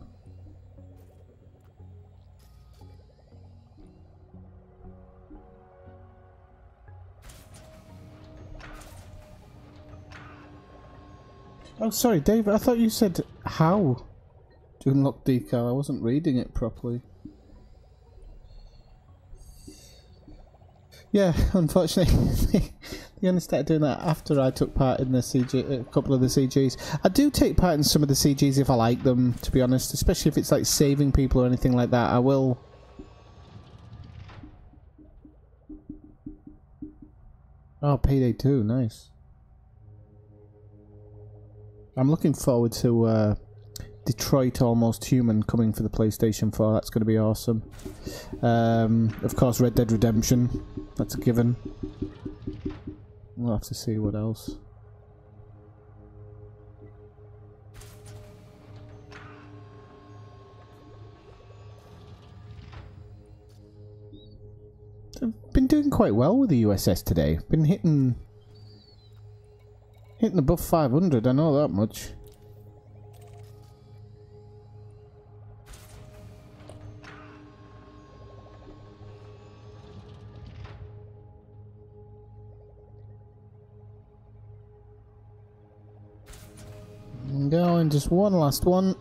Oh, sorry, Dave. I thought you said how to unlock decal. I wasn't reading it properly. Yeah, unfortunately, You only started doing that after I took part in the CG, a couple of the CGs. I do take part in some of the CGs if I like them, to be honest. Especially if it's like saving people or anything like that. I will. Oh, Payday 2, nice. I'm looking forward to Detroit Almost Human coming for the PlayStation 4. That's going to be awesome. Of course, Red Dead Redemption. That's a given. We'll have to see what else. I've been doing quite well with the USS today. Been hitting above 500. I know that much. Going, just one last one.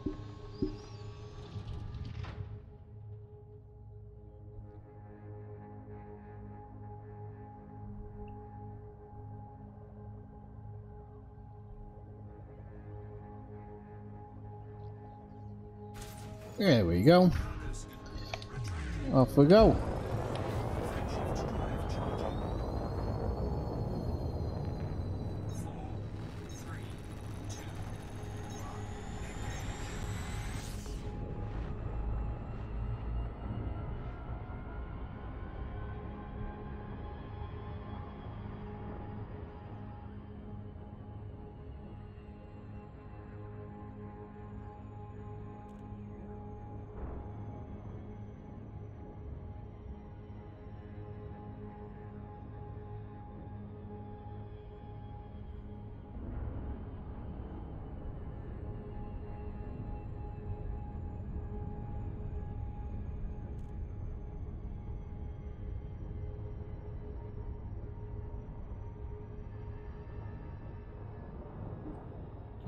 There we go. Off we go.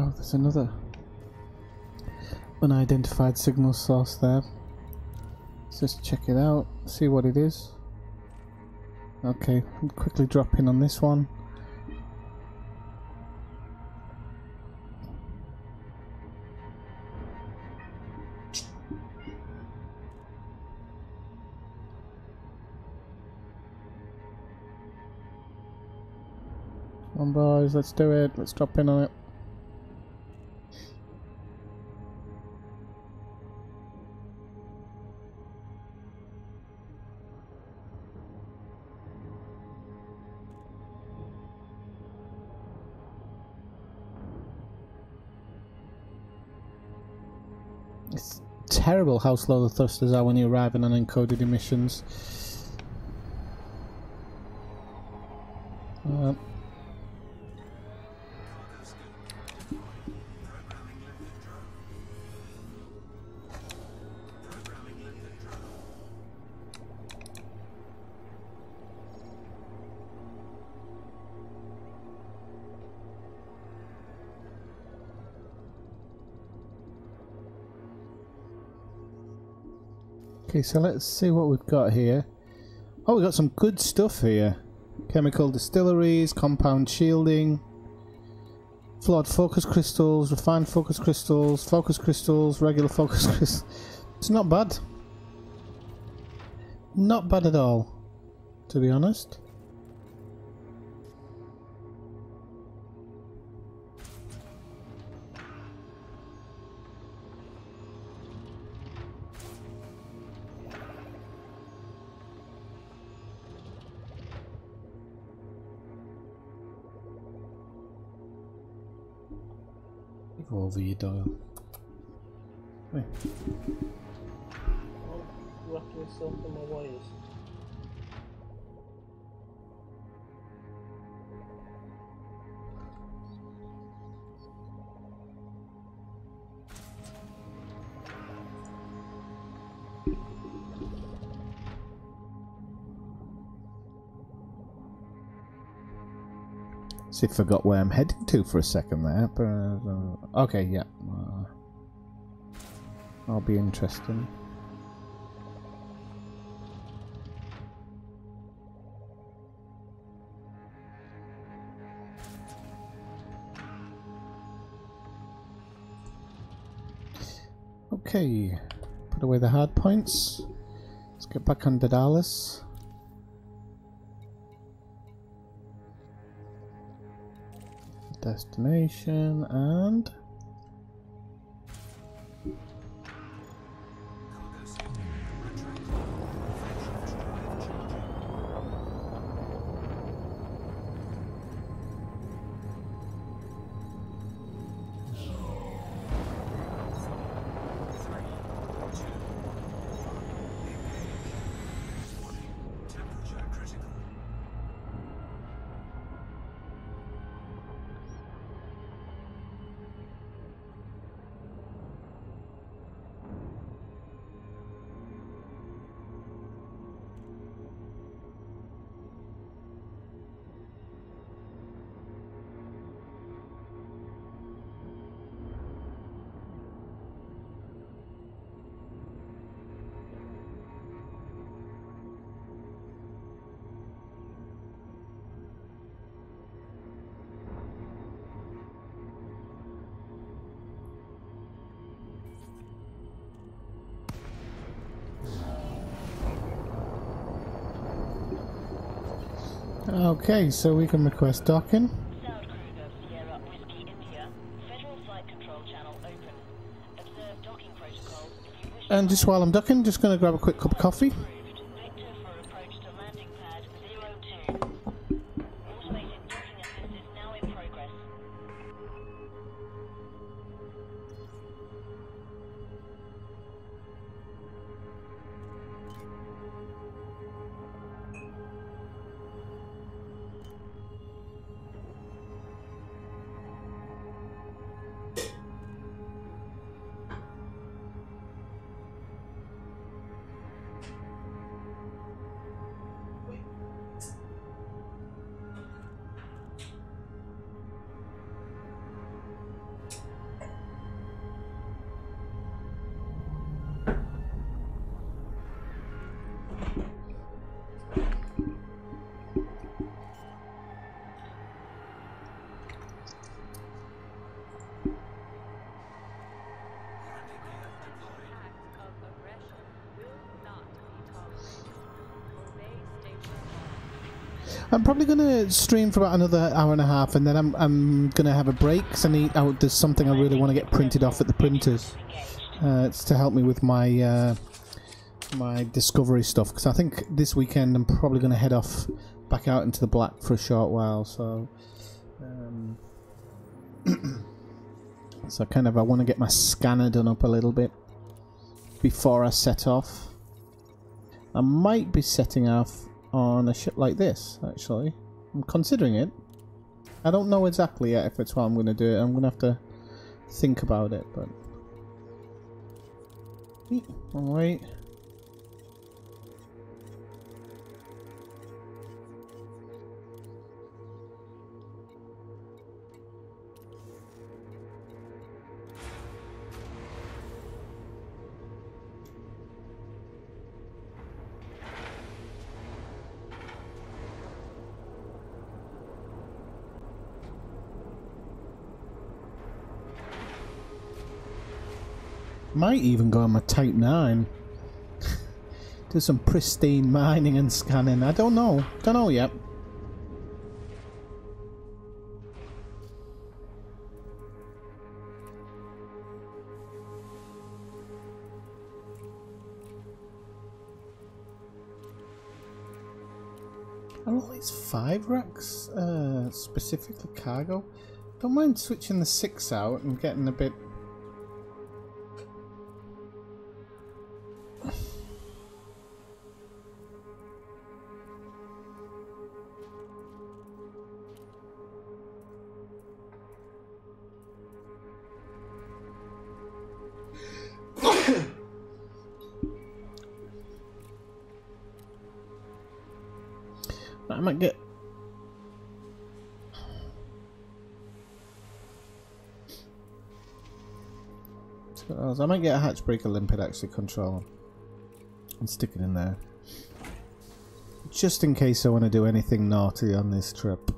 Oh, there's another unidentified signal source there. Let's just check it out, see what it is. Okay, I'll quickly drop in on this one. Come on boys, let's do it, let's drop in on it. It's terrible how slow the thrusters are when you arrive in unencoded emissions. Okay, so let's see what we've got here. Oh, we've got some good stuff here. Chemical distilleries, compound shielding, flawed focus crystals, refined focus crystals, regular focus crystals. It's not bad. Not bad at all, to be honest. Over you, Doyle. Hey. I'll wrap myself in my wires. See, forgot where I'm heading to for a second there, but okay, yeah, that'll be interesting. Okay, put away the hard points. Let's get back on Daedalus. Destination and... Temperature critical. Okay, so we can request docking. South Kruger, Sierra, Whiskey, India. Federal Flight Control Channel open. Observe docking protocols if you wish to And just while I'm ducking, just going to grab a quick cup of coffee. approved. Victor for approach to landing pad 02. Automated docking assist is now in progress. I'm probably going to stream for about another hour and a half, and then I'm going to have a break because there's something I really want to get printed off at the printers. It's to help me with my my discovery stuff, because I think this weekend I'm probably going to head off back out into the black for a short while. So, so I want to get my scanner done up a little bit before I set off. I might be setting off on a ship like this, actually. I'm considering it. I don't know exactly yet if it's what I'm going to do. I'm going to have to think about it, but... Alright. Might even go on my Type 9. Do some pristine mining and scanning. I don't know. Don't know yet. Oh, it's 5 racks, specifically cargo. Don't mind switching the 6 out and getting a bit... I might get... I might get a hatch breaker limpet actually control and stick it in there. Just in case I want to do anything naughty on this trip.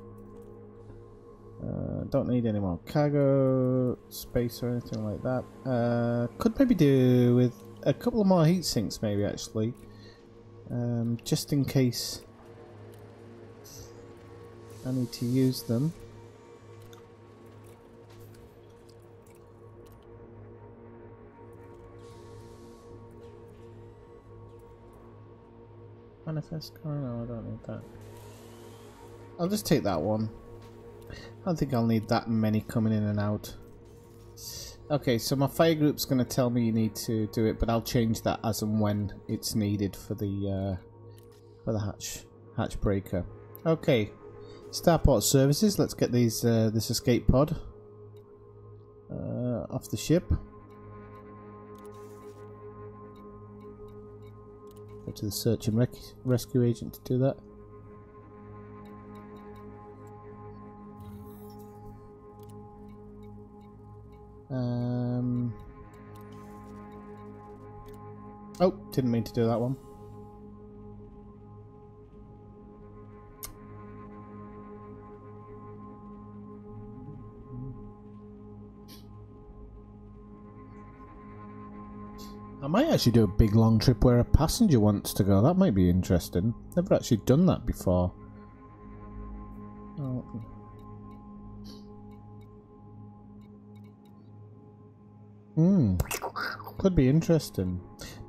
Don't need any more cargo space or anything like that. Could maybe do with a couple of more heat sinks, maybe actually, just in case I need to use them. Manifest car? No, I don't need that. I'll just take that one. I don't think I'll need that many coming in and out. Okay, so my fire group's going to tell me you need to do it, but I'll change that as and when it's needed for the hatch breaker. Okay, starport services. Let's get these this escape pod off the ship. Go to the search and rescue agent to do that. Oh, didn't mean to do that one. I might actually do a big long trip where a passenger wants to go. That might be interesting. Never actually done that before. Oh. Could be interesting.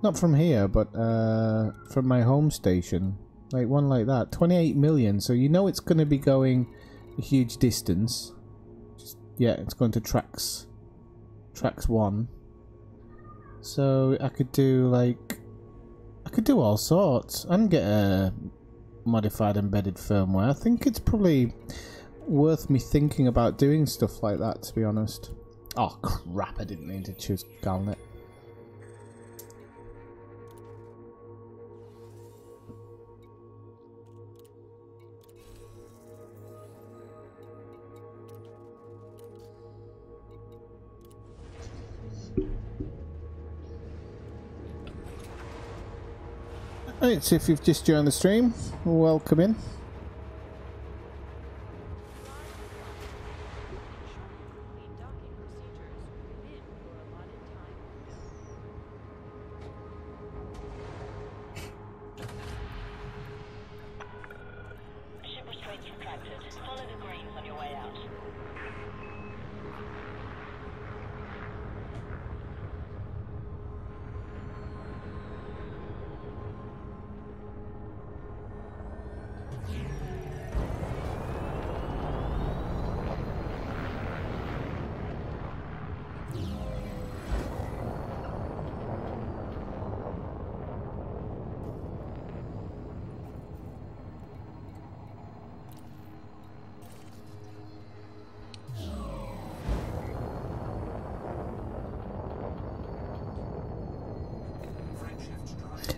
Not from here, but from my home station. Like one like that. 28 million, so you know it's going to be going a huge distance. Yeah, it's going to tracks 1. So I could do like, I could do all sorts and get a modified embedded firmware. I think it's probably worth me thinking about doing stuff like that, to be honest. Oh crap, I didn't mean to choose Galnet. Right, so if you've just joined the stream, welcome in. Ship restraints retracted. Follow the greens on your way out.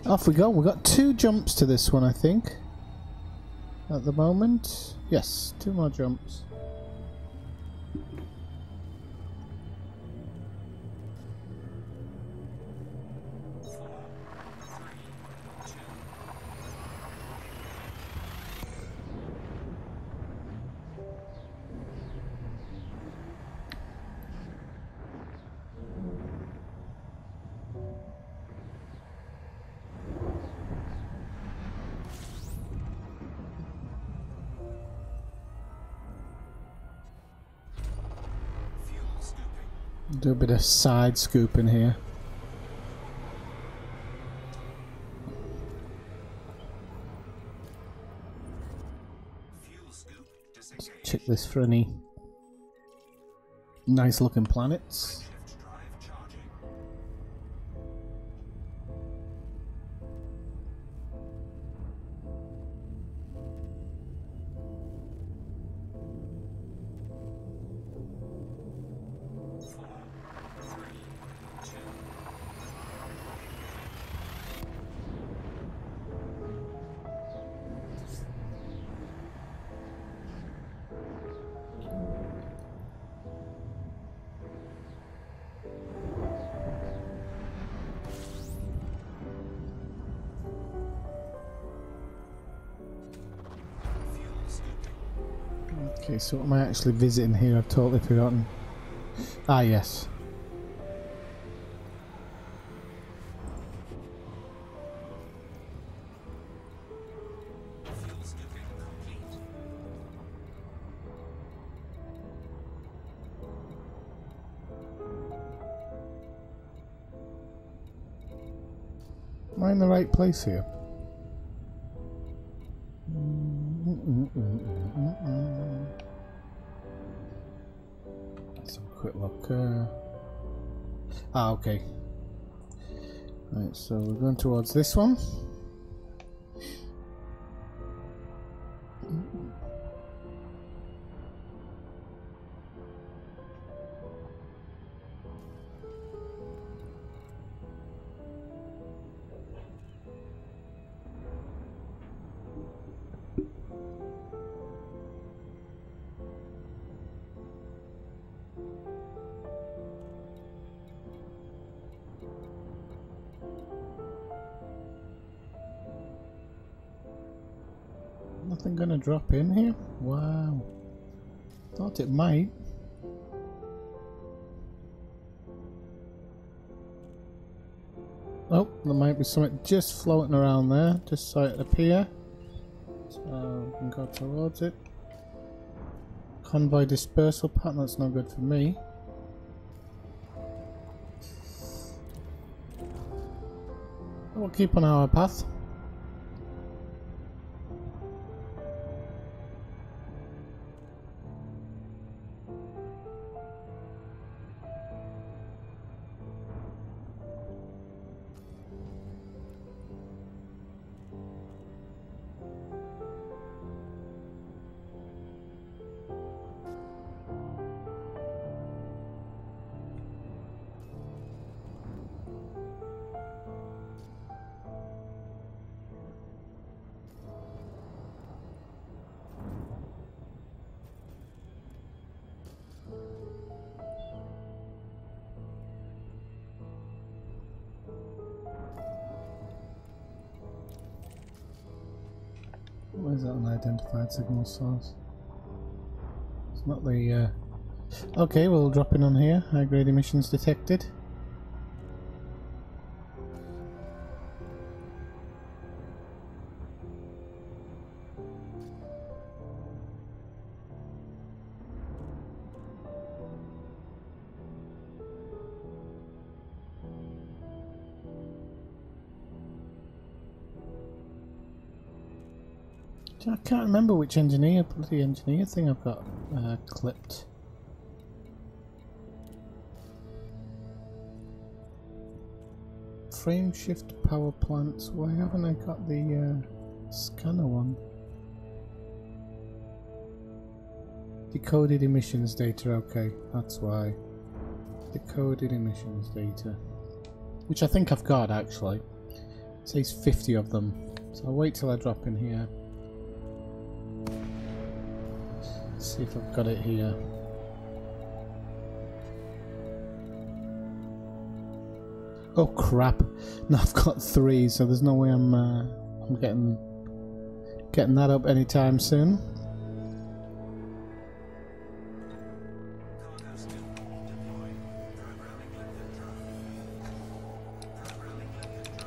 Off we go. We've got 2 jumps to this one, I think. At the moment. Yes, 2 more jumps. Do a bit of side scooping here. Check this for any nice looking planets. Okay, so what am I actually visiting here? I've totally forgotten. Ah, yes. Fuel sniffing complete. Am I in the right place here? Let's have a quick look. Okay. Right, so we're going towards this one. Nothing gonna drop in here? Wow. Thought it might. Oh, there might be something just floating around there, just so it appear. So we can go towards it. Convoy dispersal pattern, that's no good for me. We'll keep on our path. Where's that unidentified signal source? It's not the okay, we'll drop in on here. High grade emissions detected. I can't remember which bloody engineer thing I've got clipped. Frame shift power plants. Why haven't I got the scanner one? Decoded emissions data. Okay, that's why. Decoded emissions data, which I think I've got actually. It says 50 of them, so I'll wait till I drop in here. See if I've got it here. Oh crap! No, I've got 3, so there's no way I'm getting that up anytime soon. Cargo skill deployed. Programming limited drone. Programming limited drone.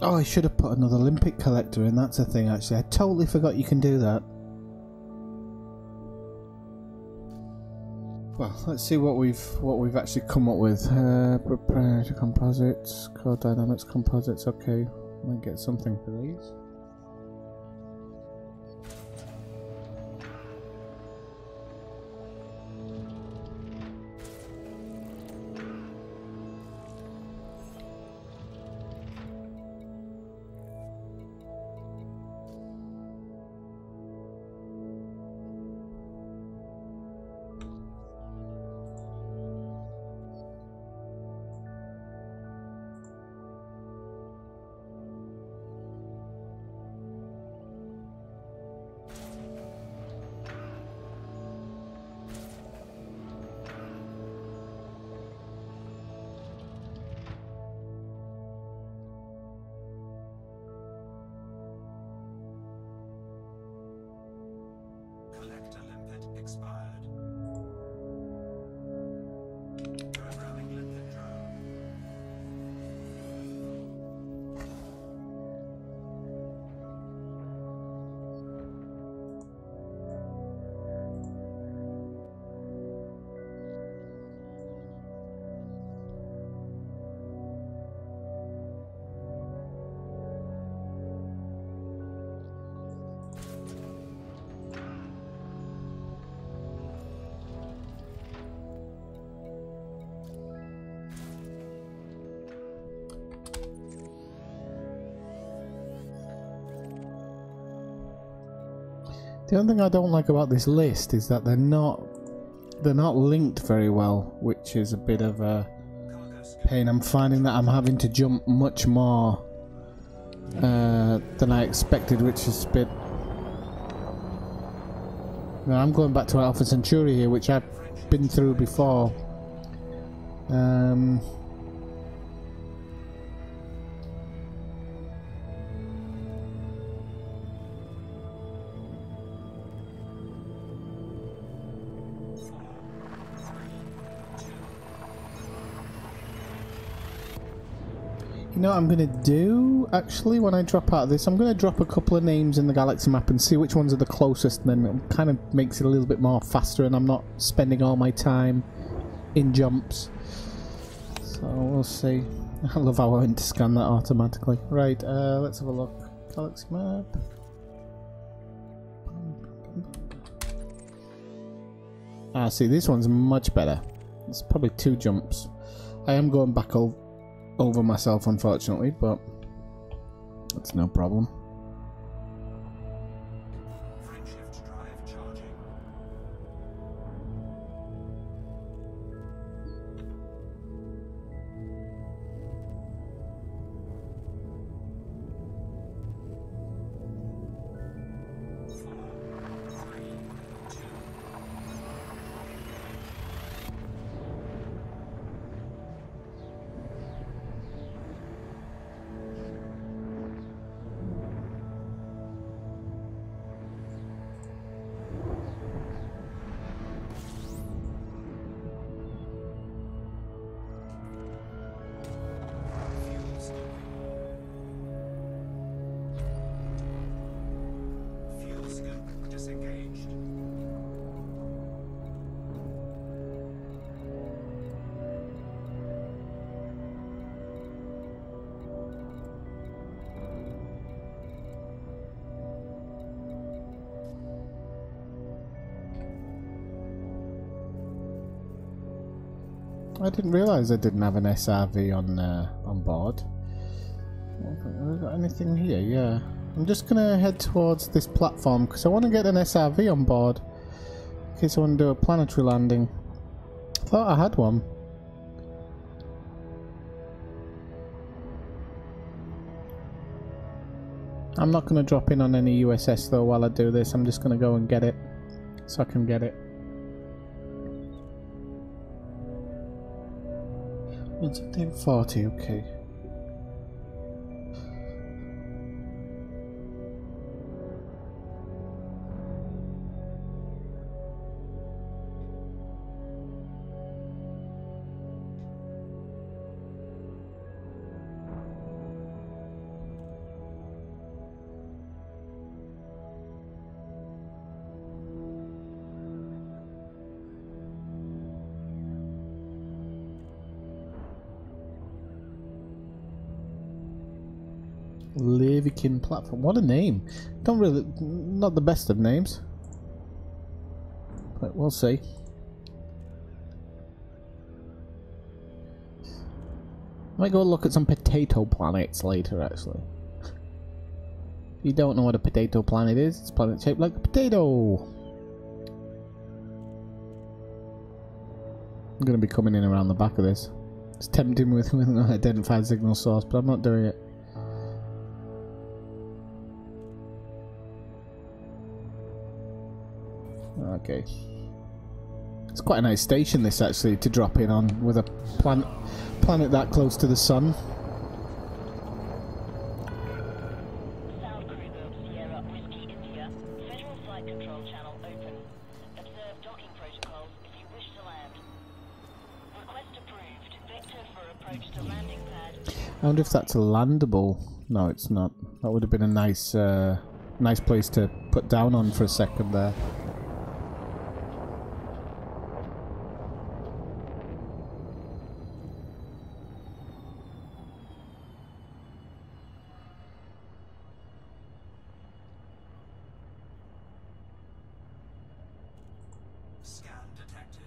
Oh, I should have put another Olympic collector in. That's a thing, actually. I totally forgot you can do that. Well, let's see what we've actually come up with. Proprietary composites, core dynamics composites. Okay, might get something for these. The only thing I don't like about this list is that they're not linked very well, which is a bit of a pain. I'm finding that I'm having to jump much more than I expected, which is a bit... Now I'm going back to Alpha Centauri here, which I've been through before. You know what I'm going to do, actually, when I drop out of this? I'm going to drop a couple of names in the galaxy map and see which ones are the closest, and then it kind of makes it a little bit more faster, and I'm not spending all my time in jumps. So, we'll see. I love how I went to scan that automatically. Right, let's have a look. Galaxy map. Ah, see, this one's much better. It's probably 2 jumps. I am going back over myself, unfortunately, but that's no problem. Frameshift drive charging. Fuel scope disengaged. I didn't realise I didn't have an SRV on board. Have I got anything here? Yeah. I'm just gonna head towards this platform because I want to get an SRV on board in case I want to do a planetary landing. I thought I had one. I'm not going to drop in on any USS though while I do this. I'm just going to go and get it so I can get it. It's update 40, okay. Levikin platform. What a name. Don't really... Not the best of names. But we'll see. Might go look at some potato planets later, actually. If you don't know what a potato planet is, it's a planet shaped like a potato. I'm going to be coming in around the back of this. It's tempting with an unidentified signal source, but I'm not doing it. Okay. It's quite a nice station, this, actually, to drop in on with a planet that close to the sun. South Cruiser, Sierra Whiskey India. Federal Flight Control Channel open. Observe docking protocols if you wish to land. Request approved. Vector for approach to landing pad. I wonder if that's landable. No, it's not. That would have been a nice, nice place to put down on for a second there. Scan detected.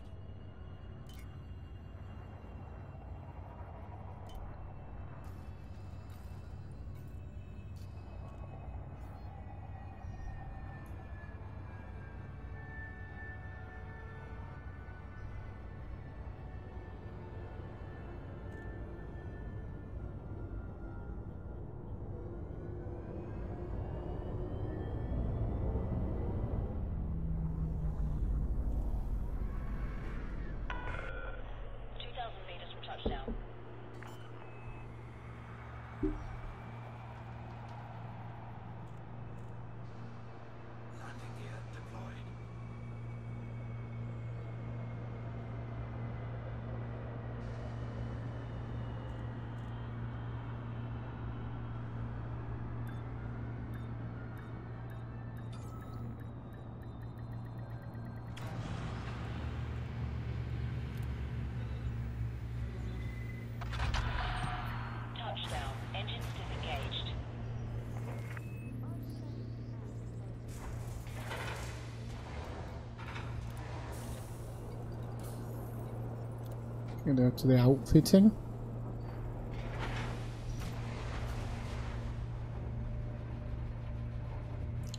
Go to the outfitting.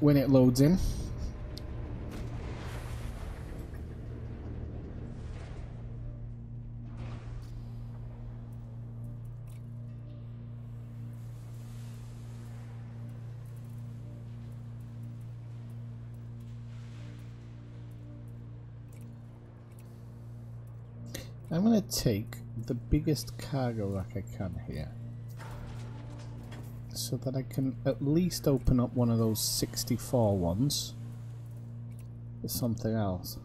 When it loads in. I'm going to take the biggest cargo rack I can here, so that I can at least open up one of those 64 ones for something else.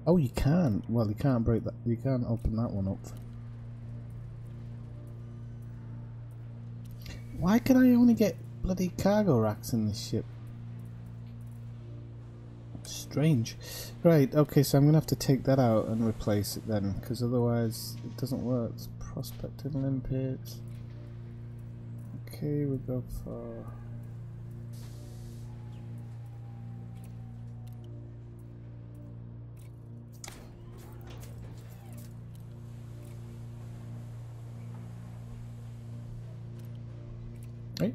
Oh, you can't. Well, you can't break that. You can't open that one up. Why can I only get bloody cargo racks in this ship? Strange. Right, okay, so I'm gonna have to take that out and replace it then, because otherwise it doesn't work. It's prospecting limpets. Okay, we'll go for... Right.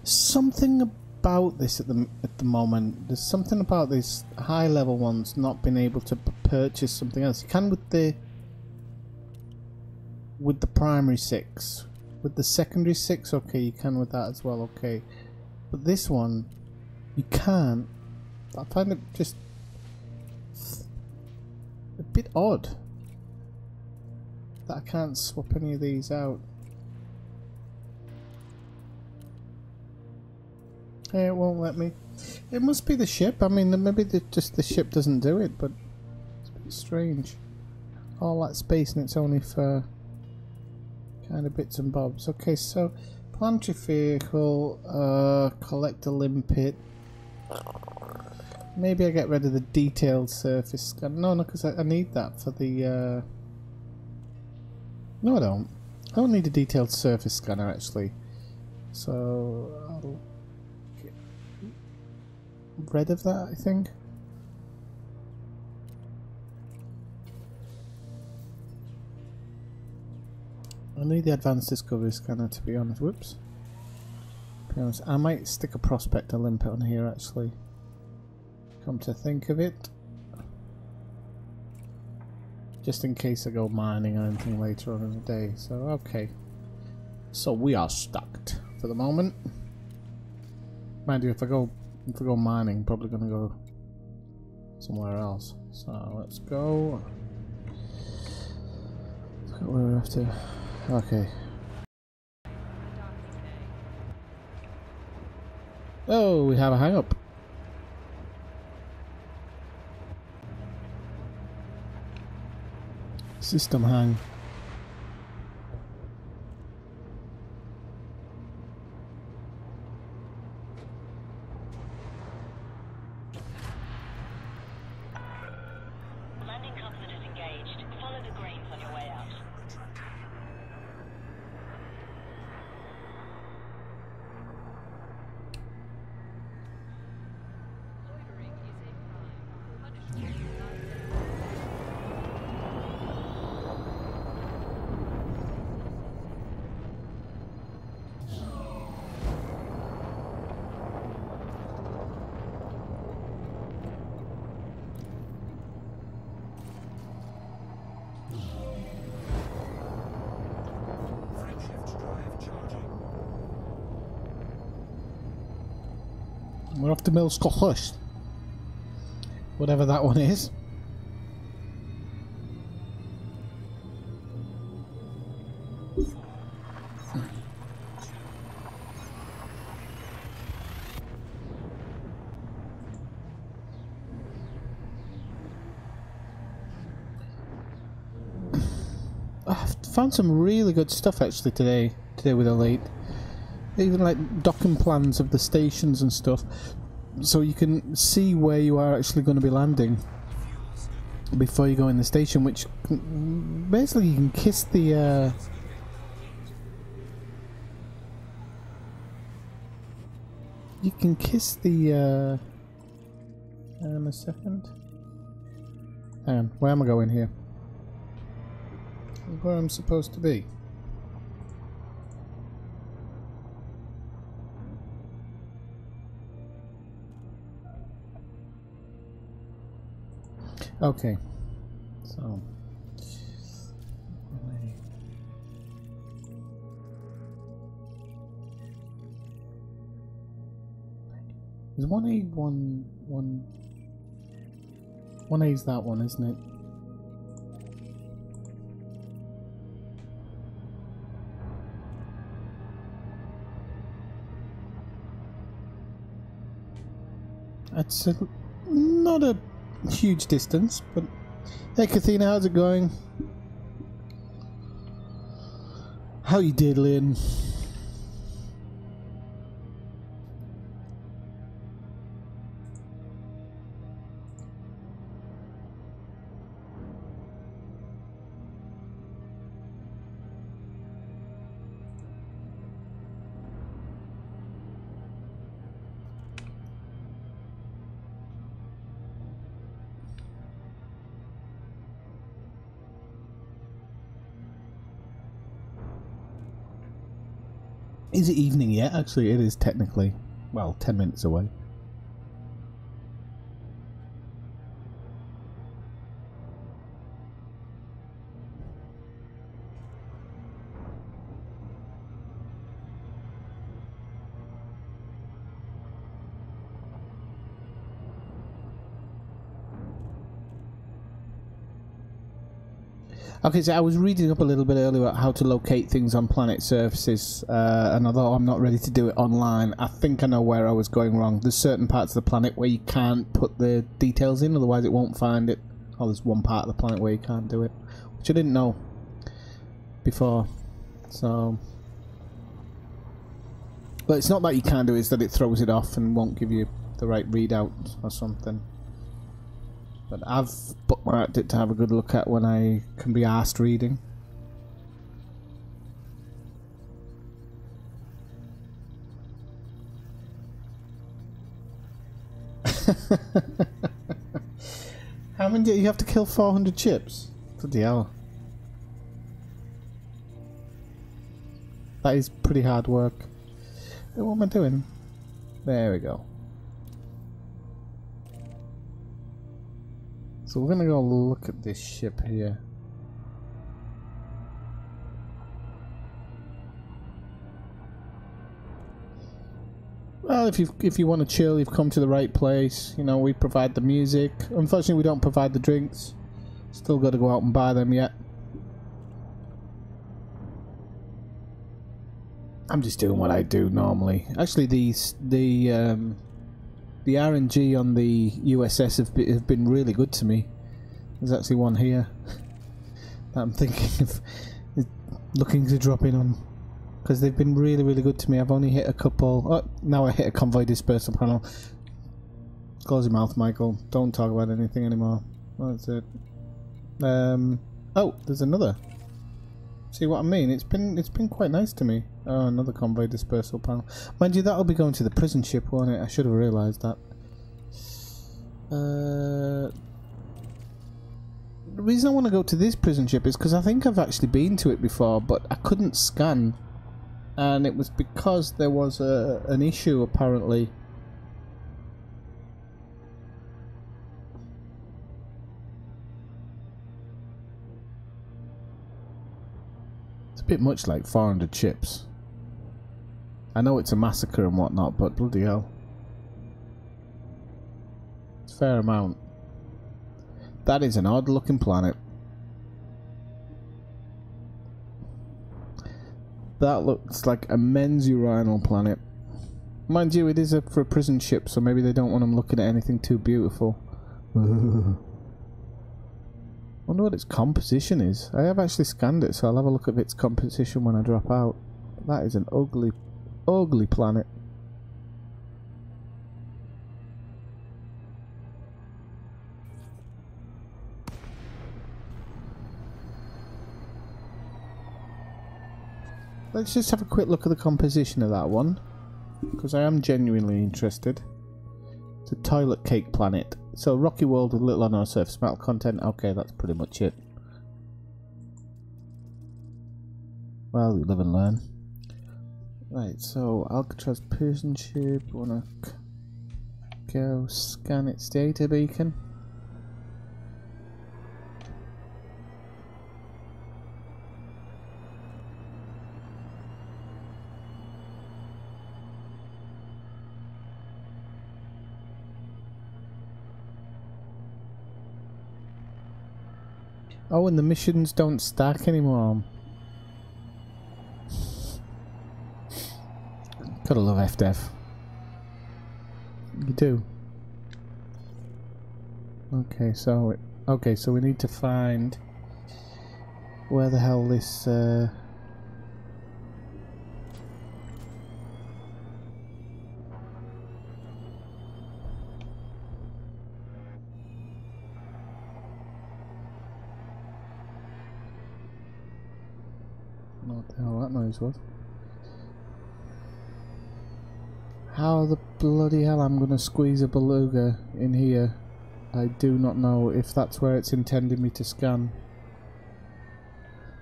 Something about this at the moment. There's something about these high level ones not being able to purchase something else. You can with the primary 6. With the secondary 6, okay, you can with that as well, okay. But this one, you can't. I find it just a bit odd that I can't swap any of these out. Hey, it won't let me. It must be the ship. I mean, maybe just the ship doesn't do it, but it's a bit strange. All that space and it's only for kind of bits and bobs. Okay, so planetary vehicle, collect a limpet. Maybe I get rid of the detailed surface scan. No, because I need that for the... No, I don't. I don't need a detailed surface scanner, actually. So, I'll get rid of that, I think. I need the advanced discovery scanner, to be honest. Whoops. To be honest, I might stick a prospector limpet on here, actually. Come to think of it. Just in case I go mining or anything later on in the day. So, okay. So we are stuck for the moment. Mind you, if I go mining, I'm probably going to go somewhere else. So let's go. Let's go where we have to. Okay. Oh, we have a hang up. System hang. Landing coupler is engaged. Follow the greens on your way out. We're off to Mill Scottish. Whatever that one is. found some really good stuff actually today with Elite. Even like docking plans of the stations and stuff, so you can see where you are actually going to be landing before you go in the station, which basically you can kiss the hang on a second. Hang on, where am I going here? Where I'm supposed to be. Okay, so is 1A 1A is that one, isn't it? It's not a huge distance, but hey Kathina, how's it going? How you diddling? Is it evening yet? Actually, it is technically, well, 10 minutes away. Okay, so I was reading up a little bit earlier about how to locate things on planet surfaces, and although I'm not ready to do it online, I think I know where I was going wrong. There's certain parts of the planet where you can't put the details in, otherwise it won't find it. Oh, there's one part of the planet where you can't do it, which I didn't know before. So, but it's not that you can't do it, it's that it throws it off and won't give you the right readout or something. But I've bookmarked it to have a good look at when I can be arsed reading. How many do you have to kill? 400 chips? Bloody hell. That is pretty hard work. What am I doing? There we go. So we're gonna go look at this ship here. Well, if you want to chill, you've come to the right place. You know, we provide the music. Unfortunately, we don't provide the drinks. Still got to go out and buy them yet. I'm just doing what I do normally. Actually, the RNG on the USS have been really good to me. There's actually one here that I'm thinking of looking to drop in on, because they've been really, really good to me. I've only hit a couple. Oh, now I hit a convoy dispersal panel. Close your mouth, Michael. Don't talk about anything anymore. That's it. Oh, there's another. See what I mean? It's been quite nice to me. Oh, another convoy dispersal panel. Mind you, that'll be going to the prison ship, won't it? I should have realised that. The reason I want to go to this prison ship is because I think I've actually been to it before, but I couldn't scan, and it was because there was an issue apparently. It's a bit much like 400 chips. I know it's a massacre and whatnot, but bloody hell. It's a fair amount. That is an odd looking planet. That looks like a men's urinal planet. Mind you, it is for a prison ship, so maybe they don't want them looking at anything too beautiful. Wonder what its composition is. I have actually scanned it, so I'll have a look at its composition when I drop out. That is an ugly, ugly planet. Let's just have a quick look at the composition of that one, because I am genuinely interested. It's a toilet cake planet. So rocky world with little or no surface metal content. Okay, that's pretty much it. Well, you live and learn. Right, so Alcatraz prison ship. Wanna go scan its data beacon? Oh, and the missions don't stack anymore. Gotta love FDev. You do. Okay, so we need to find where the hell this what the hell that noise was. How the bloody hell I'm gonna squeeze a beluga in here? I do not know if that's where it's intended me to scan.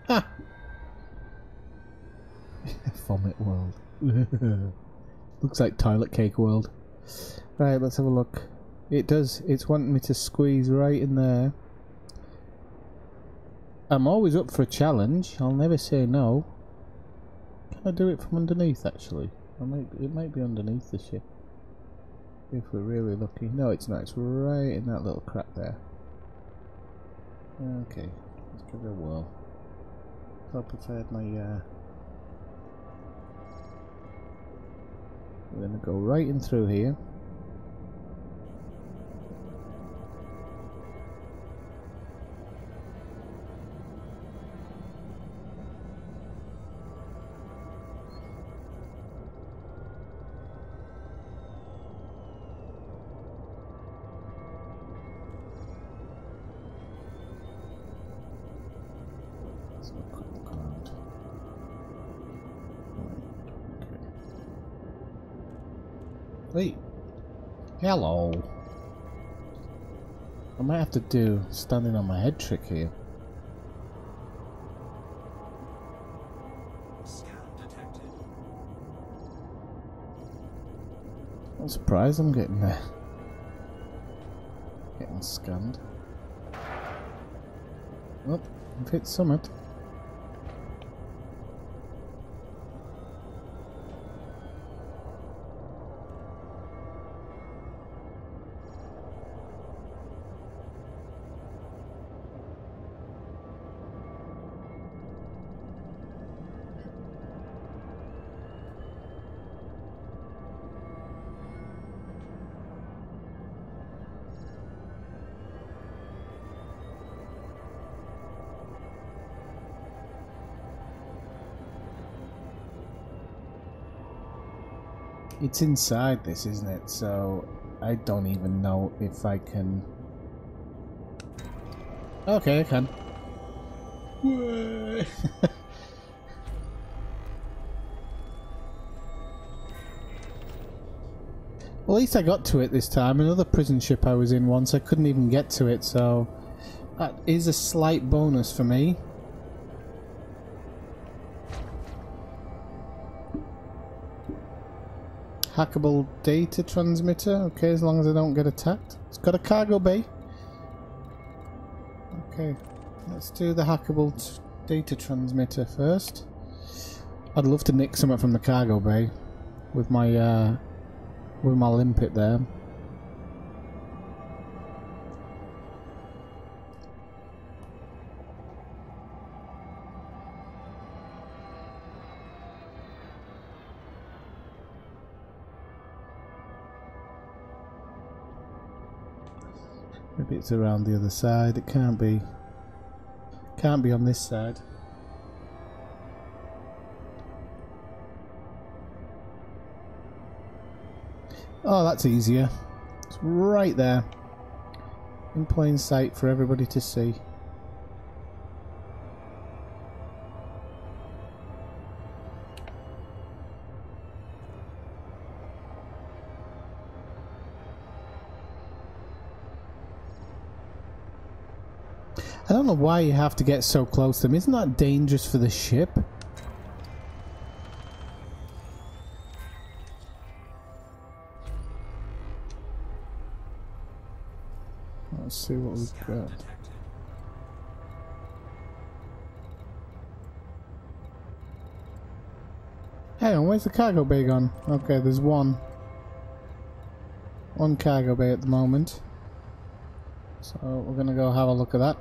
Ha! Vomit world. Looks like toilet cake world. Right, let's have a look. It does. It's wanting me to squeeze right in there. I'm always up for a challenge. I'll never say no. Can I do it from underneath, actually? It might be underneath the ship. If we're really lucky. No, it's not. It's right in that little crack there. Okay. Let's give it a whirl. I prepared my we're gonna go right in through here. Wait. Hello. I might have to do standing on my head trick here. Scan detected. I'm surprised I'm getting there. Getting scanned. Oh, I've hit summit. It's inside this, isn't it? So I don't even know if I can. Okay, I can. Well, at least I got to it this time. Another prison ship I was in once, I couldn't even get to it, so that is a slight bonus for me. Hackable data transmitter. Okay, as long as I don't get attacked. It's got a cargo bay. Okay, let's do the hackable data transmitter first. I'd love to nick something from the cargo bay with my limpet there. Maybe it's around the other side. It can't be. can't be on this side. Oh, that's easier. It's right there. In plain sight for everybody to see. I don't know why you have to get so close to them. Isn't that dangerous for the ship? Let's see what we've got. Hang on, where's the cargo bay gone? Okay, there's one cargo bay at the moment. So we're gonna go have a look at that.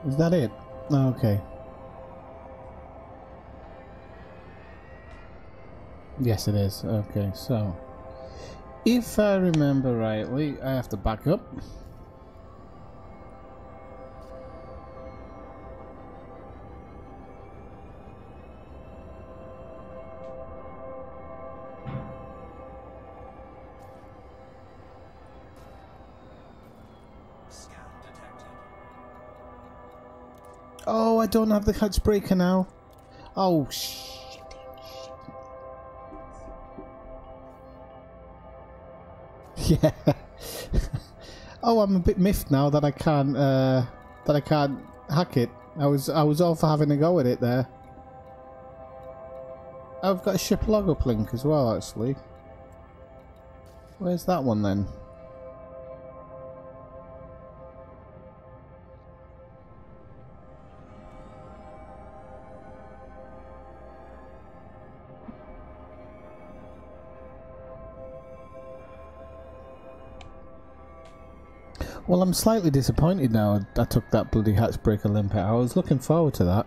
Is that it? Okay. Yes, it is. Okay, so if I remember rightly, I have to back up. Oh, I don't have the hatch breaker now. Oh, shit. Yeah. Oh, I'm a bit miffed now that I can't hack it. I was all for having a go at it there. I've got a ship log uplink as well, actually. Where's that one then? Well, I'm slightly disappointed now I took that bloody hatchbreaker limpet. I was looking forward to that.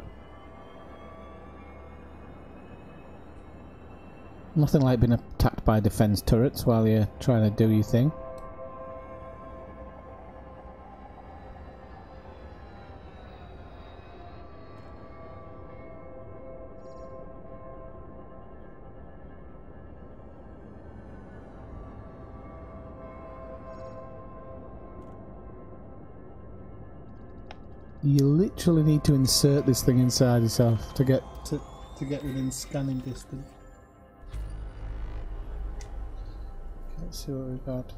Nothing like being attacked by defense turrets while you're trying to do your thing. You literally need to insert this thing inside yourself to get within scanning distance. Let's see what we've got.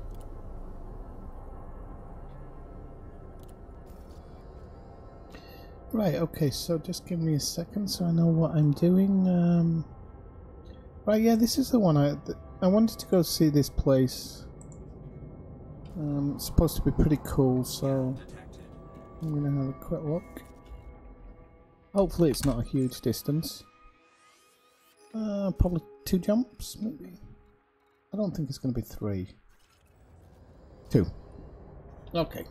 Right, okay, so just give me a second so I know what I'm doing. Right, yeah, this is the one I wanted to go see this place. It's supposed to be pretty cool, so I'm gonna have a quick look. Hopefully it's not a huge distance. Probably 2 jumps, maybe. I don't think it's gonna be 3. 2. Okay.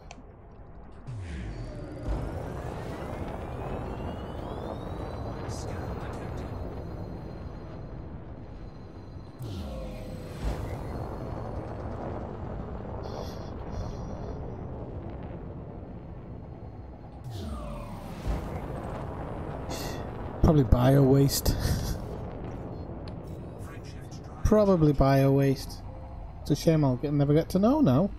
Probably bio waste. Probably bio waste. It's a shame I'll never get to know now.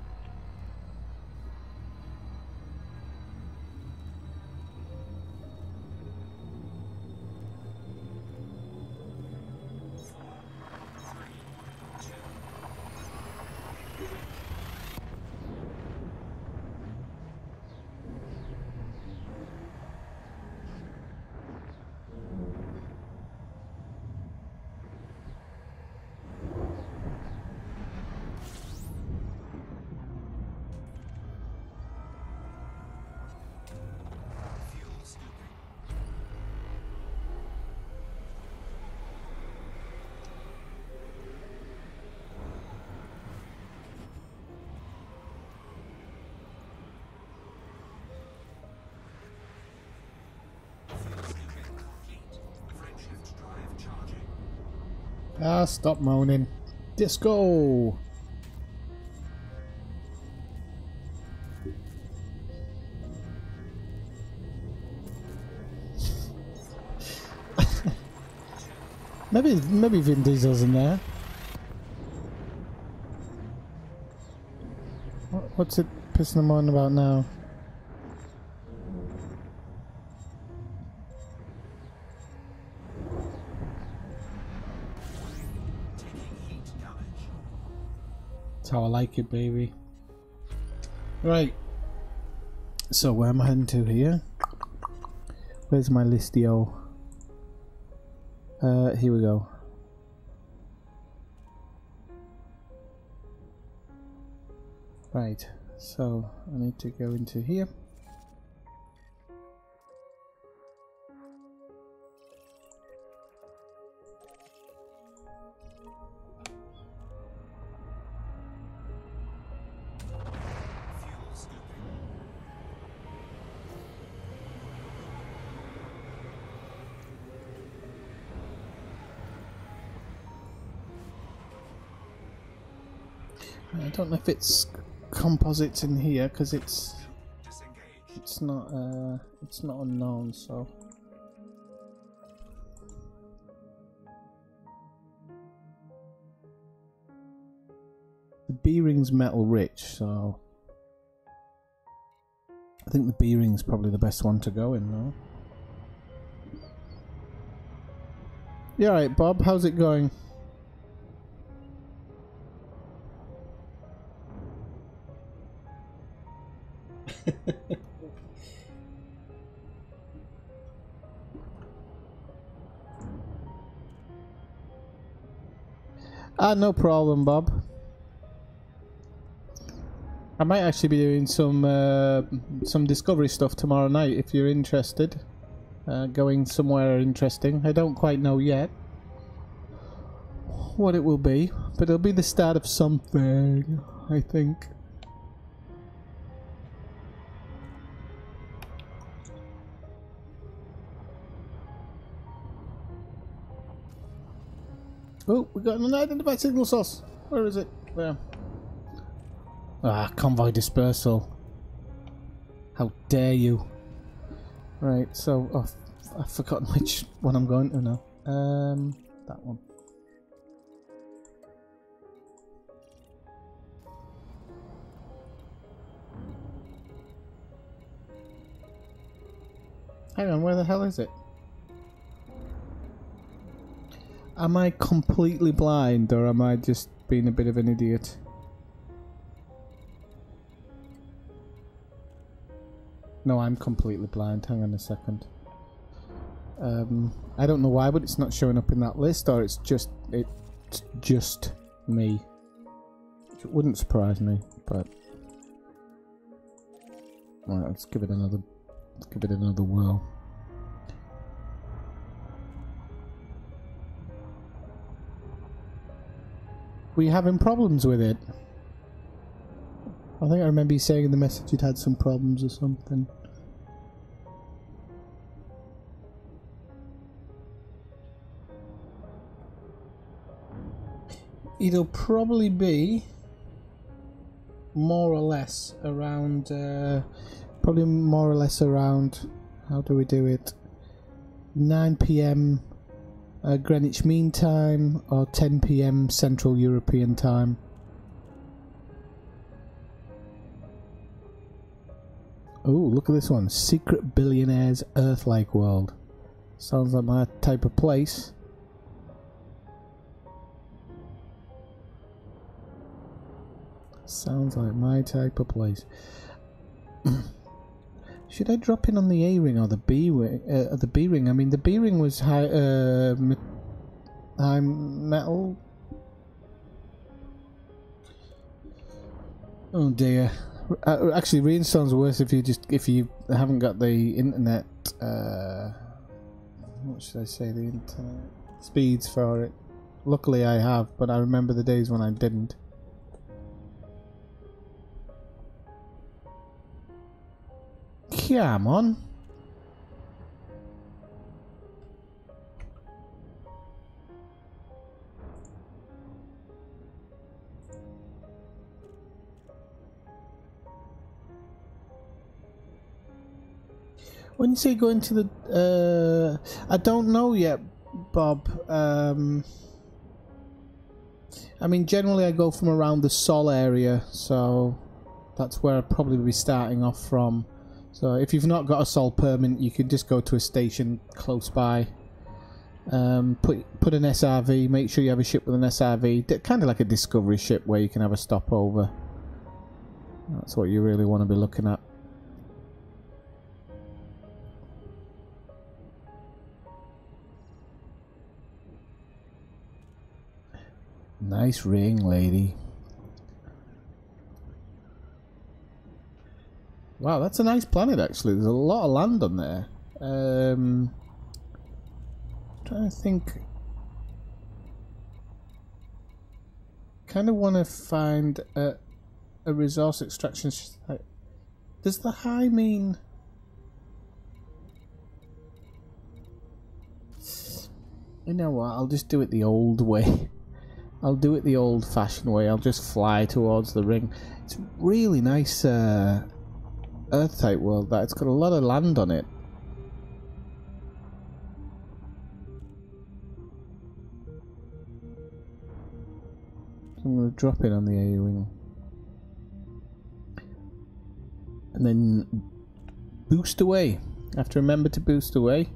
Ah, stop moaning. Disco! Maybe Vin Diesel's in there. What's it pissing him on about now? That's how I like it, baby. Right. So where am I heading to here? Where's my listio? Here we go. Right, so I need to go into here. I don't know if it's composites in here because it's not unknown, so the B-ring's metal rich, so I think the B-ring's probably the best one to go in though. You alright, Bob? How's it going? No problem, Bob. I might actually be doing some Discovery stuff tomorrow night if you're interested. Going somewhere interesting. I don't quite know yet what it will be, but it'll be the start of something, I think. Oh, we got an unidentified signal source. Where is it? There. Ah, convoy dispersal. How dare you? Right, so I've forgotten which one I'm going to now. That one. Hang on, where the hell is it? Am I completely blind, or am I just being a bit of an idiot? No, I'm completely blind. Hang on a second. I don't know why, but it's not showing up in that list, or it's just me. It wouldn't surprise me, but alright, let's give it another whirl. Were you having problems with it? I think I remember you saying in the message you'd had some problems or something. It'll probably be more or less around, how do we do it? 9 PM Greenwich Mean Time or 10 PM Central European Time. Oh, look at this one. Secret Billionaires Earth-like World. Sounds like my type of place. Sounds like my type of place. Should I drop in on the A-ring or the B-ring? The B-ring. I mean, the B-ring was high metal. Oh dear. Actually, reinstalls worse if you haven't got the internet. What should I say? The internet speeds for it. Luckily, I have, but I remember the days when I didn't. Come on. When you say going to the... I don't know yet, Bob. I mean, generally I go from around the Sol area, so that's where I'd probably be starting off from. So if you've not got a Sol permit, you can just go to a station close by. Put an SRV, make sure you have a ship with an SRV, kind of like a discovery ship where you can have a stopover. That's what you really want to be looking at. Nice ring, lady. Wow, that's a nice planet actually. There's a lot of land on there. Trying to think. Kind of want to find a resource extraction site. Does the high mean? You know what? I'll just do it the old way. I'll do it the old-fashioned way. I'll just fly towards the ring. It's really nice Earth-type world. That it's got a lot of land on it. I'm going to drop it on the A-wing. And then boost away. I have to remember to boost away.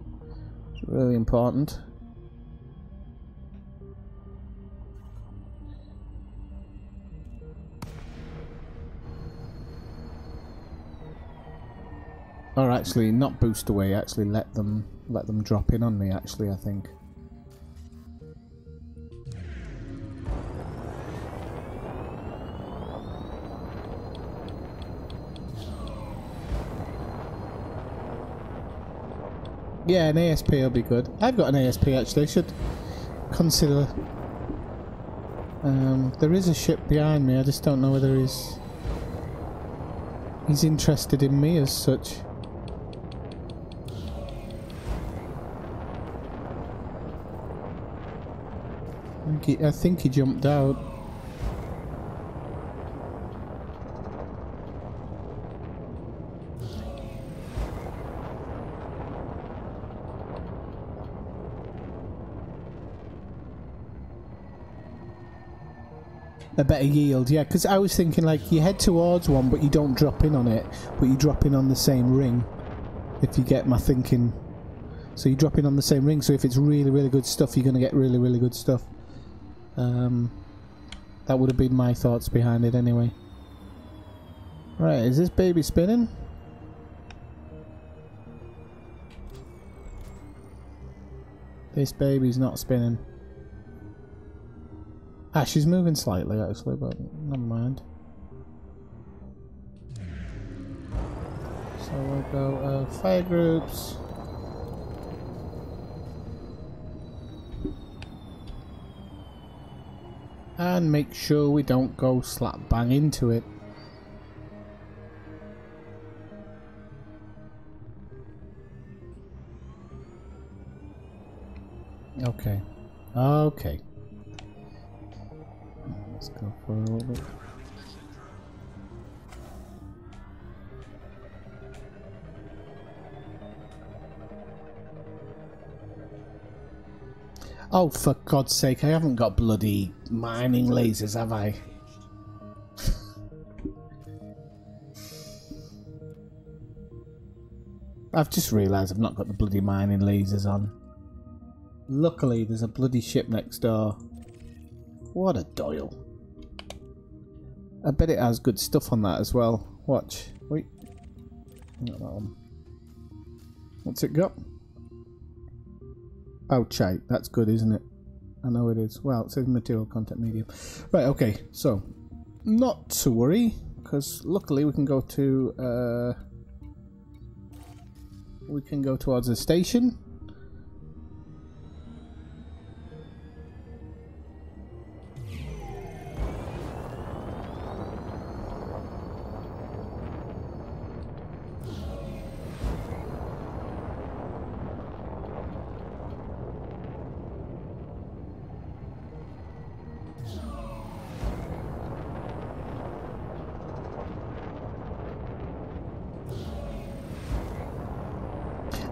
It's really important. Or actually, not boost away. Actually, let them drop in on me. Actually, I think. Yeah, an ASP will be good. I've got an ASP actually. I should consider. There is a ship behind me. I just don't know whether he's interested in me as such. I think he jumped out. A better yield, yeah, because I was thinking like you head towards one but you don't drop in on it, but you drop in on the same ring, if you get my thinking. So you drop in on the same ring, so if it's really, really good stuff, you're going to get really, really good stuff. That would have been my thoughts behind it anyway. Right, is this baby spinning? This baby's not spinning. Ah, she's moving slightly actually, but never mind. So we'll go fire groups. And make sure we don't go slap bang into it. Okay. Okay. Let's go for a little bit. Oh, for God's sake, I haven't got bloody mining lasers, have I? I've just realised I've not got the bloody mining lasers on. Luckily, there's a bloody ship next door. What a doyle. I bet it has good stuff on that as well. Watch. Wait. Not that one. What's it got? Ouchite. That's good, isn't it? I know it is. Well, it says material content medium. Right, okay. So, not to worry, because luckily we can go to... we can go towards the station.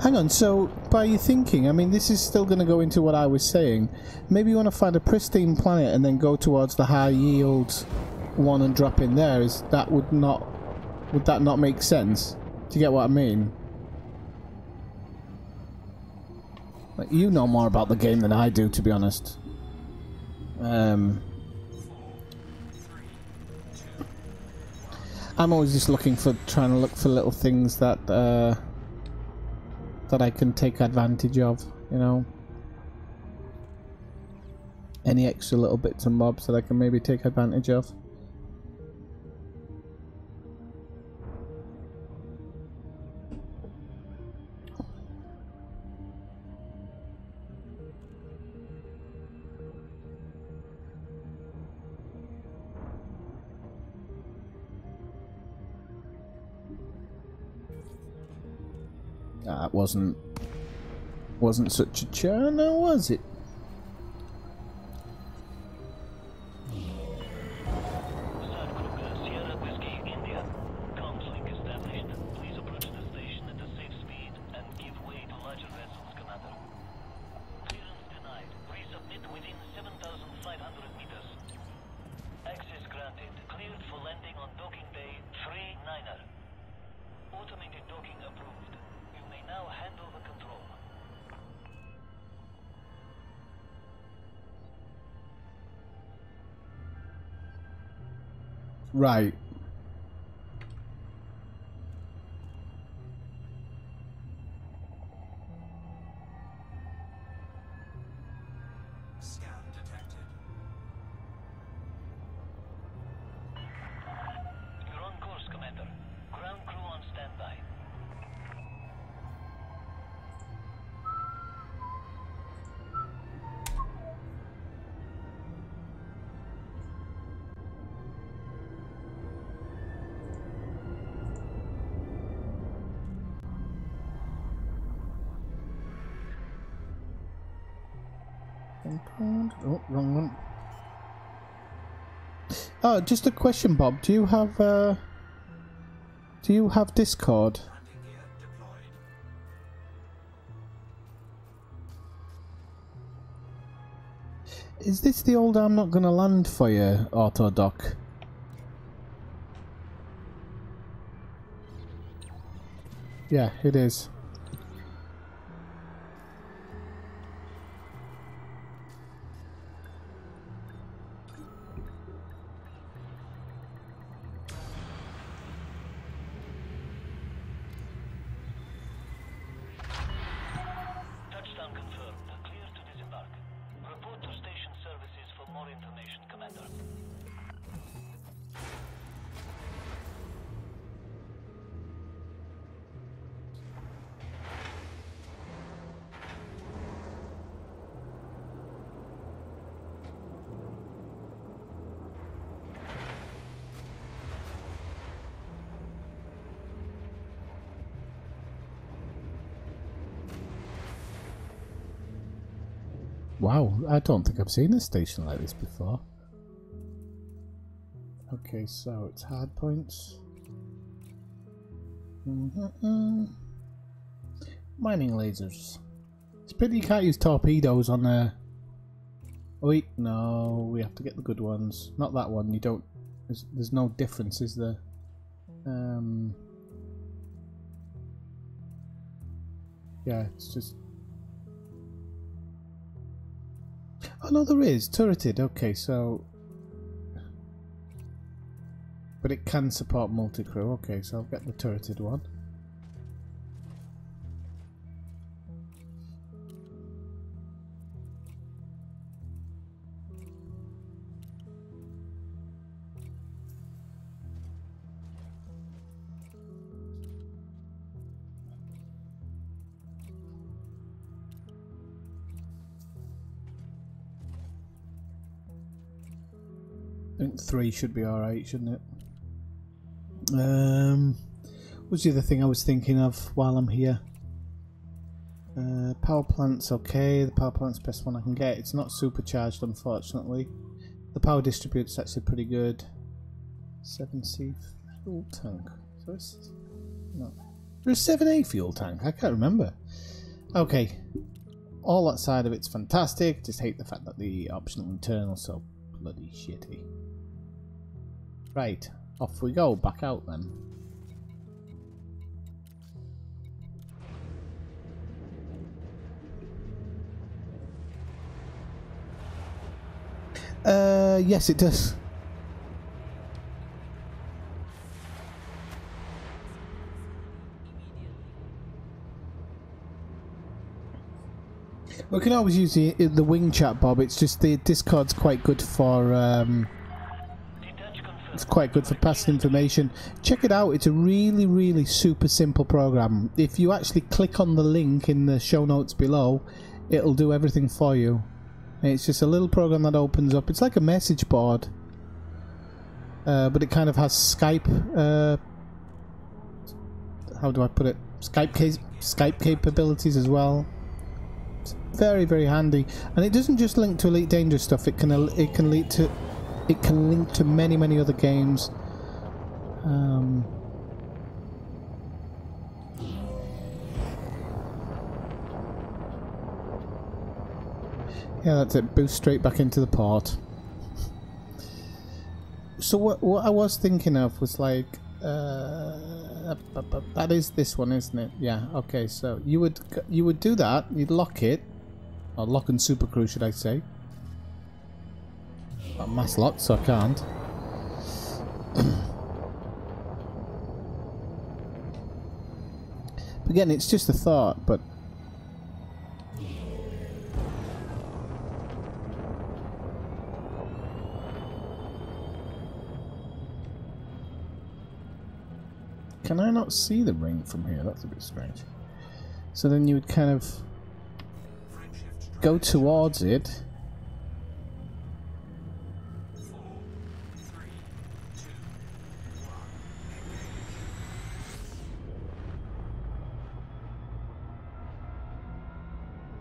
Hang on, so by your thinking, I mean, this is still going to go into what I was saying. Maybe you want to find a pristine planet and then go towards the high yield one and drop in there. Would that not make sense? Do you get what I mean? Like, you know more about the game than I do, to be honest. I'm always just trying to look for little things that that I can take advantage of, you know. Any extra little bits and bobs that I can maybe take advantage of. That wasn't such a churn, now was it? Sierra Whiskey, India. Comms link established. Please approach the station at a safe speed and give way to larger vessels, Commander. Clearance denied. Resubmit within 7,500 meters. Access granted. Cleared for landing on docking bay 3-9er. Automated docking approved. You may now handle the control. Right. Scan detected. You're on course, Commander. Ground crew on standby. Oh, wrong one. Oh, just a question, Bob. Do you have Discord? Landing gear deployed. Is this the old "I'm not gonna land for you" auto dock? Yeah, it is. Touchdown confirmed. Clear to disembark. Report to station services for more information, Commander. Wow, I don't think I've seen a station like this before. Okay, so it's hard points. Mining lasers. It's a pity you can't use torpedoes on there. Oh wait, no, we have to get the good ones. Not that one, you don't... There's no difference, is there? Yeah, it's just... Oh no, there is. Turreted, okay, so... But it can support multi-crew, okay, so I'll get the turreted one. I think 3 should be alright, shouldn't it? What's the other thing I was thinking of while I'm here? Power plant's okay. The power plant's the best one I can get. It's not supercharged, unfortunately. The power distributor's actually pretty good. 7C fuel tank. So it's, no. There's a 7A fuel tank. I can't remember. Okay. All that side of it's fantastic. Just hate the fact that the optional internal's so bloody shitty. Right. Off we go. Back out then. Yes, it does. We can always use the wing chat, Bob. It's just the Discord's quite good for it's quite good for passing information. Check it out. It's a really, really super simple program. If you actually click on the link in the show notes below, it'll do everything for you. And it's just a little program that opens up. It's like a message board, but it kind of has Skype. How do I put it? Skype capabilities as well. It's very, very handy, and it doesn't just link to Elite Dangerous stuff. It can link to many, many other games. Yeah, that's it. Boost straight back into the port. So what I was thinking of was like, that is this one, isn't it? Yeah. Okay. So you would do that. You'd lock it, or lock and super cruise, should I say? Got mass lock, so I can't. Again, it's just a thought, but. Can I not see the ring from here? That's a bit strange. So then you would kind of go towards it. 4, 3, 2, 1.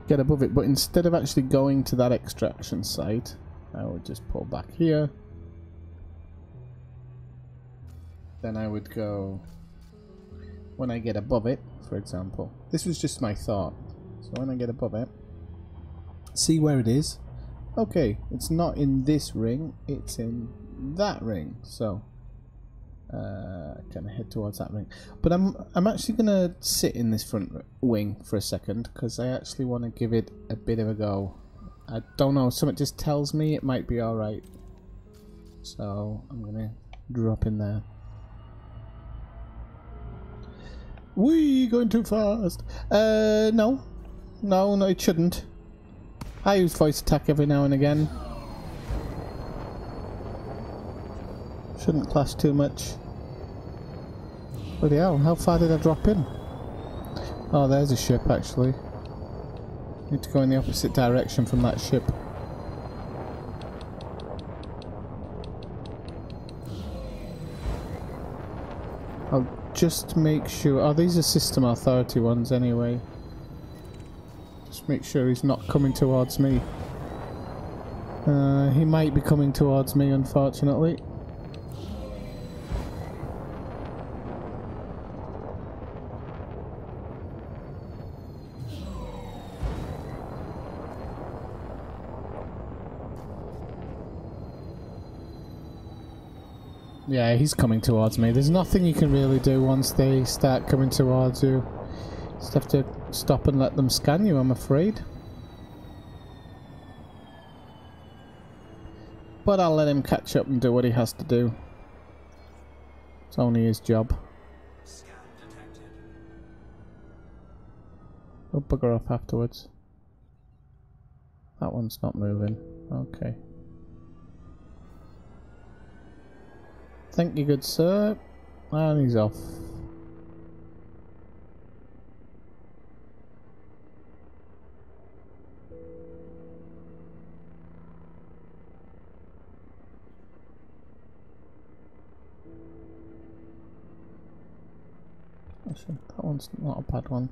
Get above it, but instead of actually going to that extraction site, I would just pull back here. Then I would go when I get above it, for example. This was just my thought. So when I get above it, see where it is. Okay, it's not in this ring, it's in that ring. So kind of head towards that ring. But I'm actually gonna sit in this front wing for a second because I actually want to give it a bit of a go. I don't know, something just tells me it might be all right. So I'm gonna drop in there. Wee, going too fast. No, it shouldn't. I use voice attack every now and again. Shouldn't clash too much. Bloody hell, how far did I drop in? Oh, there's a ship actually. Need to go in the opposite direction from that ship. I'll just make sure. Oh, these are System Authority ones anyway. Just make sure he's not coming towards me. He might be coming towards me, unfortunately. Yeah, he's coming towards me. There's nothing you can really do once they start coming towards you. Just have to stop and let them scan you, I'm afraid. But I'll let him catch up and do what he has to do. It's only his job. Scan detected. He'll bugger off afterwards. That one's not moving. Okay. Thank you, good sir. And he's off. Actually, that one's not a bad one.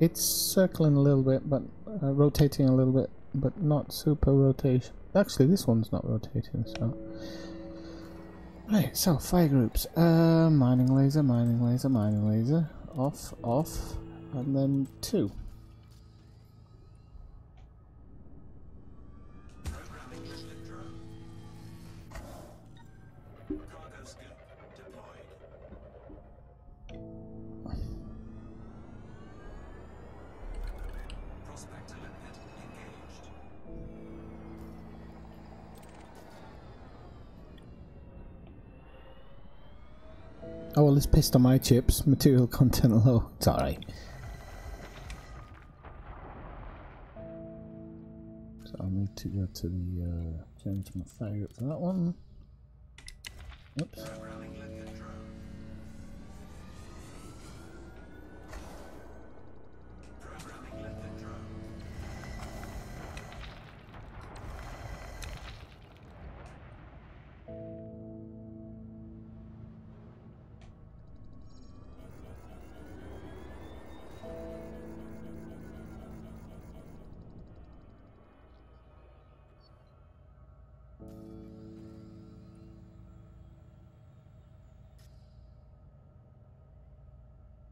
It's circling a little bit, but rotating a little bit, but not super rotation. Actually, this one's not rotating, so. Right, so fire groups. Mining laser, mining laser, mining laser. Off, off. and then 2. Programming liquid drone. Cargo scoop deployed. Prospector limpet engaged. Oh well, it's pissed on my chips. Material content low. It's alright. So I need to go to the change my fire up for that one. Oops. Programming liquid drone. Programming liquid drone.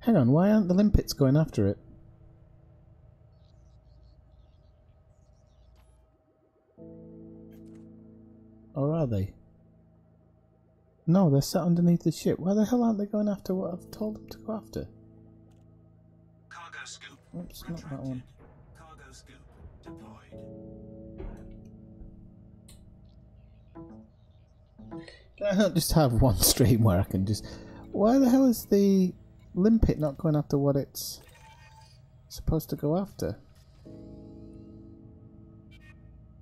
Hang on, why aren't the limpets going after it? Or are they? No, they're sat underneath the ship. Why the hell aren't they going after what I've told them to go after? Cargo scoop. Oops, not that one. Cargo scoop deployed. Can I not just have one stream where I can just... Why the hell is the limpet not going after what it's supposed to go after?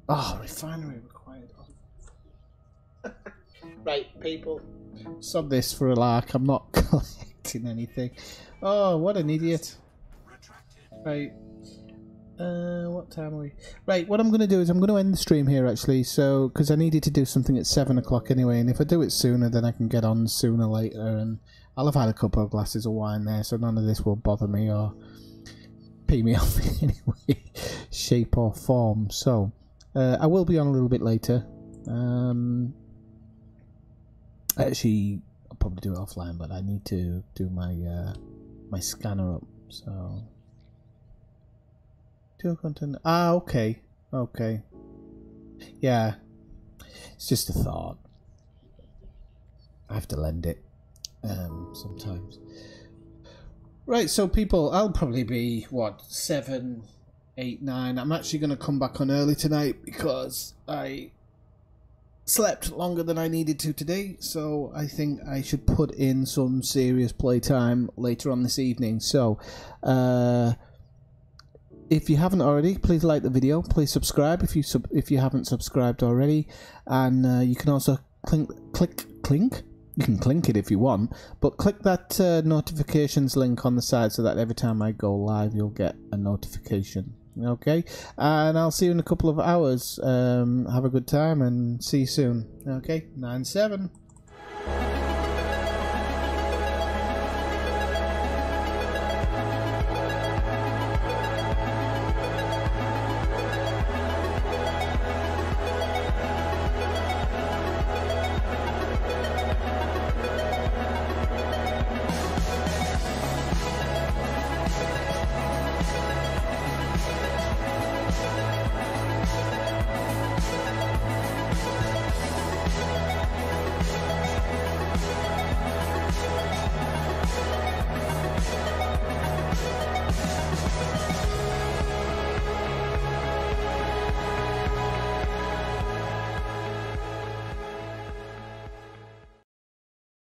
Oh, refinery required. Right, people. Sod this for a lark. I'm not collecting anything. Oh, what an idiot. Right. What time are we? Right, what I'm going to do is I'm going to end the stream here actually, so because I needed to do something at 7 o'clock anyway, and if I do it sooner then I can get on sooner later, and I'll have had a couple of glasses of wine there, so none of this will bother me or pee me off in any way, shape or form. So I will be on a little bit later. Actually, I'll probably do it offline, but I need to do my my scanner up, so... content. Ah, okay. Okay. Yeah. It's just a thought. I have to lend it. Sometimes. Right, so people, I'll probably be, what, 7, 8, 9. I'm actually going to come back on early tonight because I slept longer than I needed to today, so I think I should put in some serious playtime later on this evening. So, if you haven't already, please like the video. Please subscribe if you haven't subscribed already, and you can also click. You can clink it if you want, but click that notifications link on the side so that every time I go live, you'll get a notification. Okay, and I'll see you in a couple of hours. Have a good time and see you soon. Okay, 9-7.